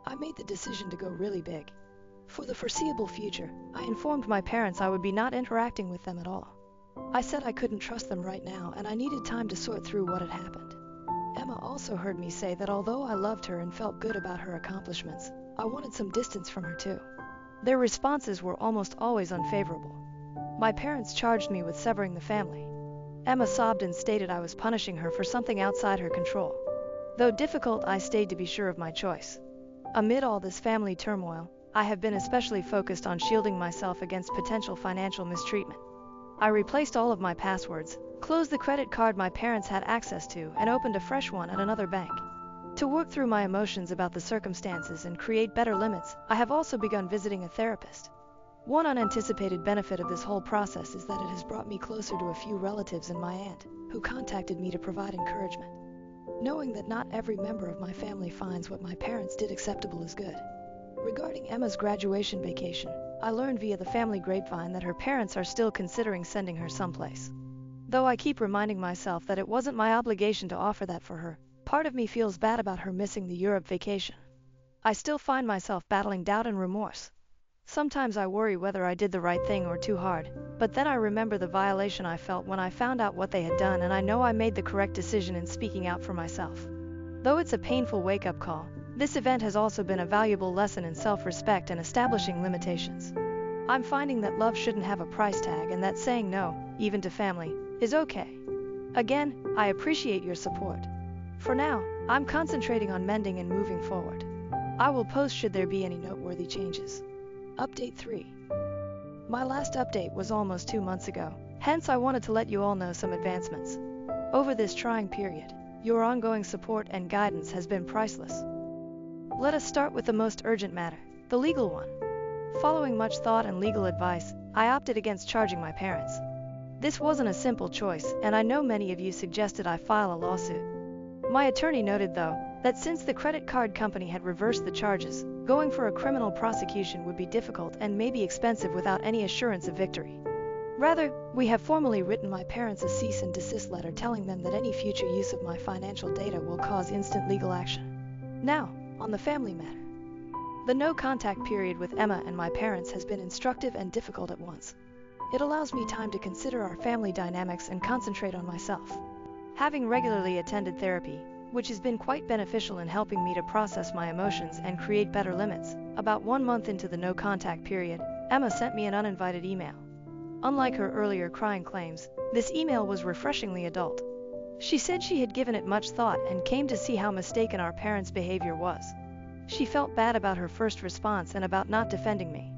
I made the decision to go really big. For the foreseeable future, I informed my parents I would be not interacting with them at all. I said I couldn't trust them right now and I needed time to sort through what had happened. Emma also heard me say that although I loved her and felt good about her accomplishments, I wanted some distance from her too. Their responses were almost always unfavorable. My parents charged me with severing the family. Emma sobbed and stated I was punishing her for something outside her control. Though difficult, I stayed to be sure of my choice. Amid all this family turmoil, I have been especially focused on shielding myself against potential financial mistreatment. I replaced all of my passwords, closed the credit card my parents had access to, and opened a fresh one at another bank. To work through my emotions about the circumstances and create better limits, I have also begun visiting a therapist. One unanticipated benefit of this whole process is that it has brought me closer to a few relatives and my aunt, who contacted me to provide encouragement. Knowing that not every member of my family finds what my parents did acceptable is good. Regarding Emma's graduation vacation, I learned via the family grapevine that her parents are still considering sending her someplace. Though I keep reminding myself that it wasn't my obligation to offer that for her, part of me feels bad about her missing the Europe vacation. I still find myself battling doubt and remorse. Sometimes I worry whether I did the right thing or too hard, but then I remember the violation I felt when I found out what they had done, and I know I made the correct decision in speaking out for myself. Though it's a painful wake-up call, this event has also been a valuable lesson in self-respect and establishing limitations. I'm finding that love shouldn't have a price tag and that saying no, even to family, is okay. Again, I appreciate your support. For now, I'm concentrating on mending and moving forward. I will post should there be any noteworthy changes. Update 3. My last update was almost 2 months ago, hence I wanted to let you all know some advancements. Over this trying period, your ongoing support and guidance has been priceless. Let us start with the most urgent matter, the legal one. Following much thought and legal advice, I opted against charging my parents. This wasn't a simple choice, and I know many of you suggested I file a lawsuit. My attorney noted, though, that since the credit card company had reversed the charges, going for a criminal prosecution would be difficult and maybe expensive without any assurance of victory. Rather, we have formally written my parents a cease and desist letter telling them that any future use of my financial data will cause instant legal action. Now, on the family matter. The no-contact period with Emma and my parents has been instructive and difficult at once. It allows me time to consider our family dynamics and concentrate on myself. Having regularly attended therapy, which has been quite beneficial in helping me to process my emotions and create better limits, about 1 month into the no-contact period, Emma sent me an uninvited email. Unlike her earlier crying claims, this email was refreshingly adult. She said she had given it much thought and came to see how mistaken our parents' behavior was. She felt bad about her first response and about not defending me.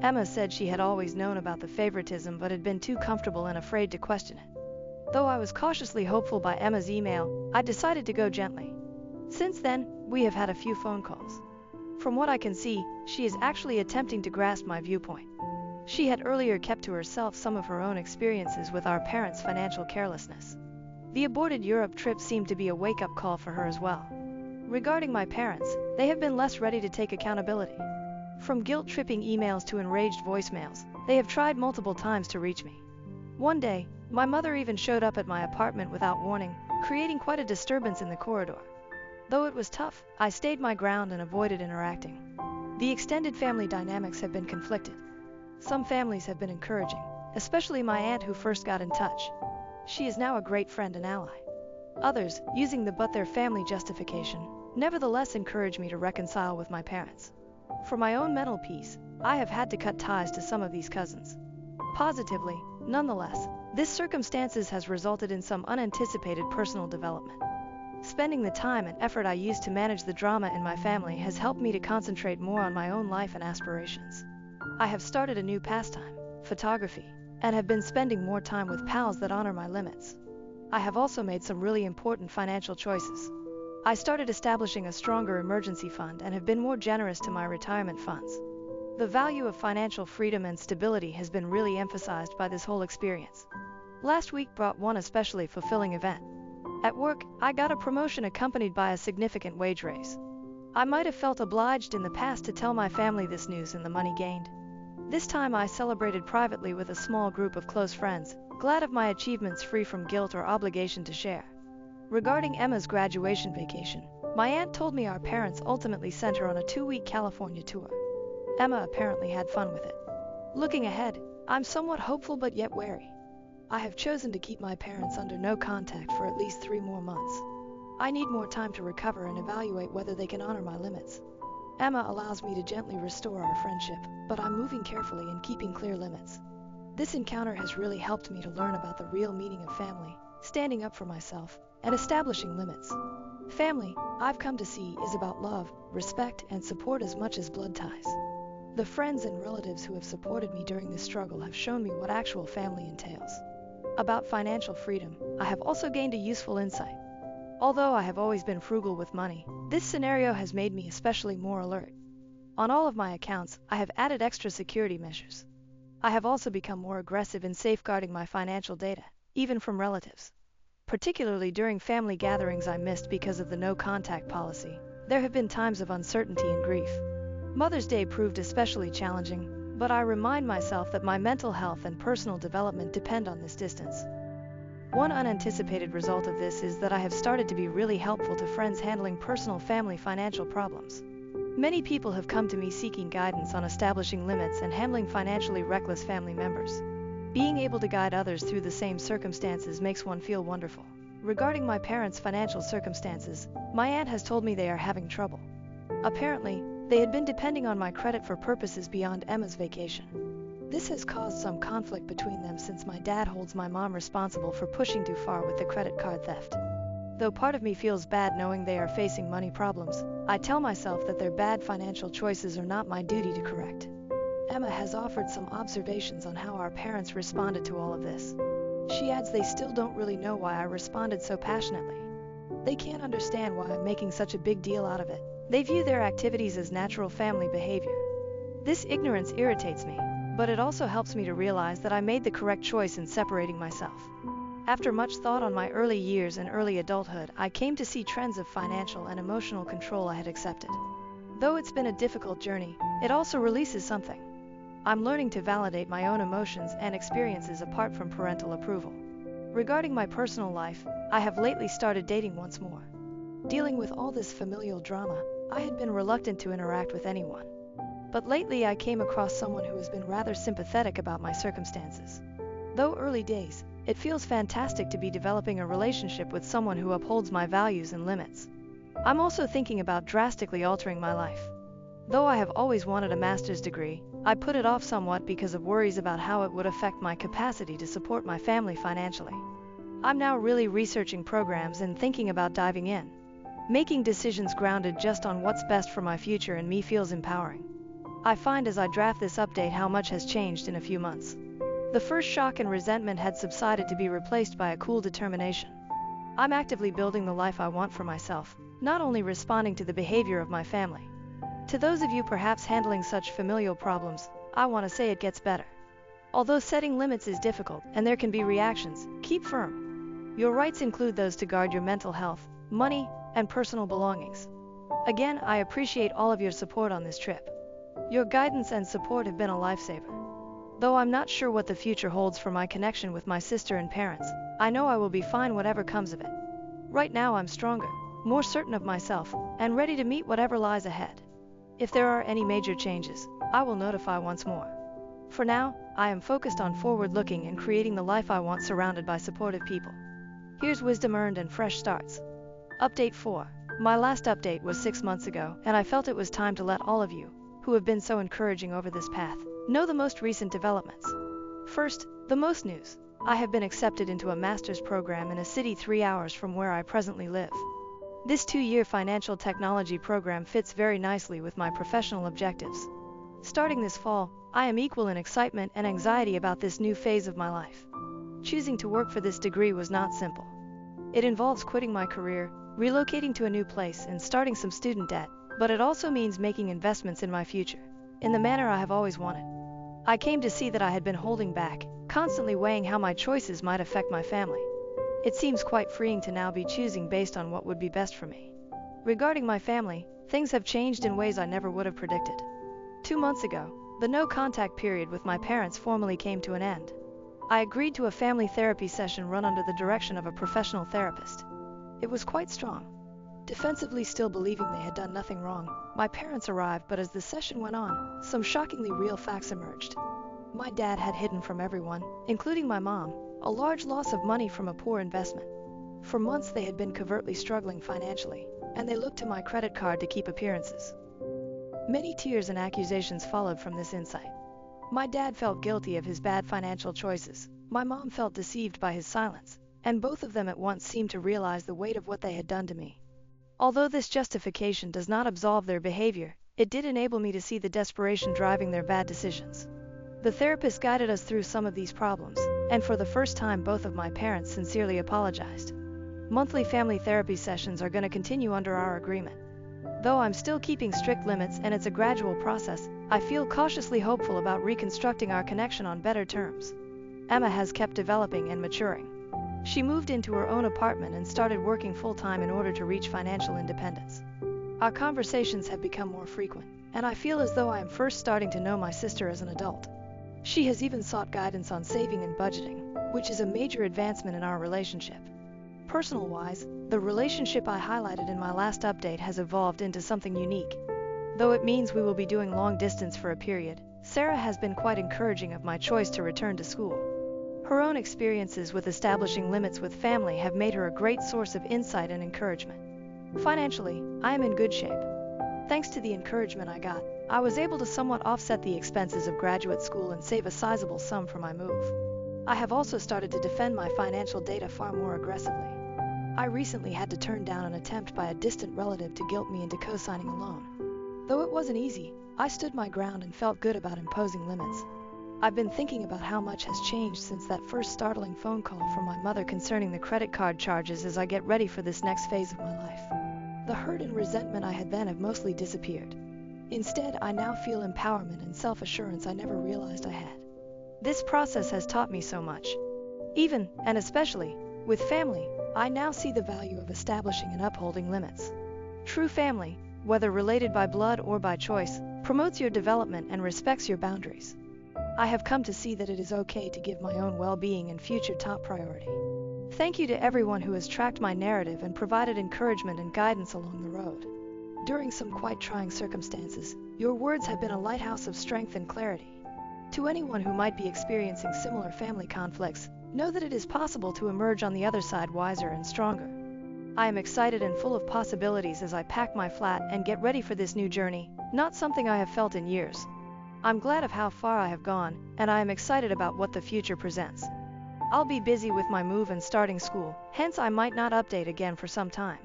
Emma said she had always known about the favoritism but had been too comfortable and afraid to question it. Though I was cautiously hopeful by Emma's email, I decided to go gently. Since then, we have had a few phone calls. From what I can see, she is actually attempting to grasp my viewpoint. She had earlier kept to herself some of her own experiences with our parents' financial carelessness. The aborted Europe trip seemed to be a wake-up call for her as well. Regarding my parents, they have been less ready to take accountability. From guilt-tripping emails to enraged voicemails, they have tried multiple times to reach me. One day, my mother even showed up at my apartment without warning, creating quite a disturbance in the corridor. Though it was tough, I stayed my ground and avoided interacting. The extended family dynamics have been conflicted. Some families have been encouraging, especially my aunt who first got in touch. She is now a great friend and ally. Others, using the "but their family" justification, nevertheless encourage me to reconcile with my parents. For my own mental peace, I have had to cut ties to some of these cousins. Positively, nonetheless, this circumstances has resulted in some unanticipated personal development. Spending the time and effort I used to manage the drama in my family has helped me to concentrate more on my own life and aspirations. I have started a new pastime, photography, and have been spending more time with pals that honor my limits. I have also made some really important financial choices. I started establishing a stronger emergency fund and have been more generous to my retirement funds. The value of financial freedom and stability has been really emphasized by this whole experience. Last week brought one especially fulfilling event. At work, I got a promotion accompanied by a significant wage raise. I might have felt obliged in the past to tell my family this news and the money gained. This time I celebrated privately with a small group of close friends, glad of my achievements free from guilt or obligation to share. Regarding Emma's graduation vacation, my aunt told me our parents ultimately sent her on a 2-week California tour. Emma apparently had fun with it. Looking ahead, I'm somewhat hopeful but yet wary. I have chosen to keep my parents under no contact for at least 3 more months. I need more time to recover and evaluate whether they can honor my limits. Emma allows me to gently restore our friendship, but I'm moving carefully and keeping clear limits. This encounter has really helped me to learn about the real meaning of family, standing up for myself, and establishing limits. Family, I've come to see, is about love, respect, and support as much as blood ties. The friends and relatives who have supported me during this struggle have shown me what actual family entails. About financial freedom, I have also gained a useful insight. Although I have always been frugal with money, this scenario has made me especially more alert. On all of my accounts, I have added extra security measures. I have also become more aggressive in safeguarding my financial data, even from relatives. Particularly during family gatherings I missed because of the no-contact policy, there have been times of uncertainty and grief. Mother's Day proved especially challenging, but I remind myself that my mental health and personal development depend on this distance. One unanticipated result of this is that I have started to be really helpful to friends handling personal family financial problems. Many people have come to me seeking guidance on establishing limits and handling financially reckless family members. Being able to guide others through the same circumstances makes one feel wonderful. Regarding my parents' financial circumstances, my aunt has told me they are having trouble. Apparently, they had been depending on my credit for purposes beyond Emma's vacation. This has caused some conflict between them since my dad holds my mom responsible for pushing too far with the credit card theft. Though part of me feels bad knowing they are facing money problems, I tell myself that their bad financial choices are not my duty to correct. Emma has offered some observations on how our parents responded to all of this. She adds they still don't really know why I responded so passionately. They can't understand why I'm making such a big deal out of it. They view their activities as natural family behavior. This ignorance irritates me, but it also helps me to realize that I made the correct choice in separating myself. After much thought on my early years and early adulthood, I came to see trends of financial and emotional control I had accepted. Though it's been a difficult journey, it also releases something. I'm learning to validate my own emotions and experiences apart from parental approval. Regarding my personal life, I have lately started dating once more. Dealing with all this familial drama, I had been reluctant to interact with anyone. But lately I came across someone who has been rather sympathetic about my circumstances. Though early days, it feels fantastic to be developing a relationship with someone who upholds my values and limits. I'm also thinking about drastically altering my life. Though I have always wanted a master's degree, I put it off somewhat because of worries about how it would affect my capacity to support my family financially. I'm now really researching programs and thinking about diving in. Making decisions grounded just on what's best for my future and me feels empowering. I find as I draft this update how much has changed in a few months. The first shock and resentment had subsided to be replaced by a cool determination. I'm actively building the life I want for myself, not only responding to the behavior of my family. To those of you perhaps handling such familial problems, I want to say it gets better. Although setting limits is difficult and there can be reactions, keep firm. Your rights include those to guard your mental health, money, and personal belongings. Again, I appreciate all of your support on this trip. Your guidance and support have been a lifesaver. Though I'm not sure what the future holds for my connection with my sister and parents, I know I will be fine whatever comes of it. Right now I'm stronger, more certain of myself, and ready to meet whatever lies ahead. If there are any major changes, I will notify once more. For now, I am focused on forward-looking and creating the life I want surrounded by supportive people. Here's wisdom earned and fresh starts. Update 4. My last update was 6 months ago, and I felt it was time to let all of you, who have been so encouraging over this path, know the most recent developments. First, the most news. I have been accepted into a master's program in a city 3 hours from where I presently live. This 2-year financial technology program fits very nicely with my professional objectives. Starting this fall, I am equal in excitement and anxiety about this new phase of my life. Choosing to work for this degree was not simple. It involves quitting my career, relocating to a new place, and starting some student debt, but it also means making investments in my future, in the manner I have always wanted. I came to see that I had been holding back, constantly weighing how my choices might affect my family. It seems quite freeing to now be choosing based on what would be best for me. Regarding my family, things have changed in ways I never would have predicted. 2 months ago, the no-contact period with my parents formally came to an end. I agreed to a family therapy session run under the direction of a professional therapist. It was quite strong. Defensively still believing they had done nothing wrong, my parents arrived, but as the session went on, some shockingly real facts emerged. My dad had hidden from everyone, including my mom, a large loss of money from a poor investment. For months they had been covertly struggling financially, and they looked to my credit card to keep appearances. Many tears and accusations followed from this insight. My dad felt guilty of his bad financial choices, my mom felt deceived by his silence, and both of them at once seemed to realize the weight of what they had done to me. Although this justification does not absolve their behavior, it did enable me to see the desperation driving their bad decisions. The therapist guided us through some of these problems, and for the first time both of my parents sincerely apologized. Monthly family therapy sessions are going to continue under our agreement. Though I'm still keeping strict limits and it's a gradual process, I feel cautiously hopeful about reconstructing our connection on better terms. Emma has kept developing and maturing. She moved into her own apartment and started working full-time in order to reach financial independence. Our conversations have become more frequent, and I feel as though I am first starting to know my sister as an adult. She has even sought guidance on saving and budgeting, which is a major advancement in our relationship. Personal-wise, the relationship I highlighted in my last update has evolved into something unique. Though it means we will be doing long distance for a period, Sarah has been quite encouraging of my choice to return to school. Her own experiences with establishing limits with family have made her a great source of insight and encouragement. Financially, I am in good shape. Thanks to the encouragement I got, I was able to somewhat offset the expenses of graduate school and save a sizable sum for my move. I have also started to defend my financial data far more aggressively. I recently had to turn down an attempt by a distant relative to guilt me into co-signing a loan. Though it wasn't easy, I stood my ground and felt good about imposing limits. I've been thinking about how much has changed since that first startling phone call from my mother concerning the credit card charges as I get ready for this next phase of my life. The hurt and resentment I had then have mostly disappeared. Instead, I now feel empowerment and self-assurance I never realized I had. This process has taught me so much. Even, and especially, with family, I now see the value of establishing and upholding limits. True family, whether related by blood or by choice, promotes your development and respects your boundaries. I have come to see that it is okay to give my own well-being and future top priority. Thank you to everyone who has tracked my narrative and provided encouragement and guidance along the road. During some quite trying circumstances, your words have been a lighthouse of strength and clarity. To anyone who might be experiencing similar family conflicts, know that it is possible to emerge on the other side wiser and stronger. I am excited and full of possibilities as I pack my flat and get ready for this new journey, not something I have felt in years. I'm glad of how far I have gone, and I am excited about what the future presents. I'll be busy with my move and starting school, hence I might not update again for some time.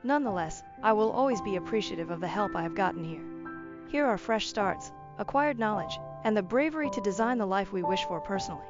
Nonetheless, I will always be appreciative of the help I have gotten here. Here are fresh starts, acquired knowledge, and the bravery to design the life we wish for personally.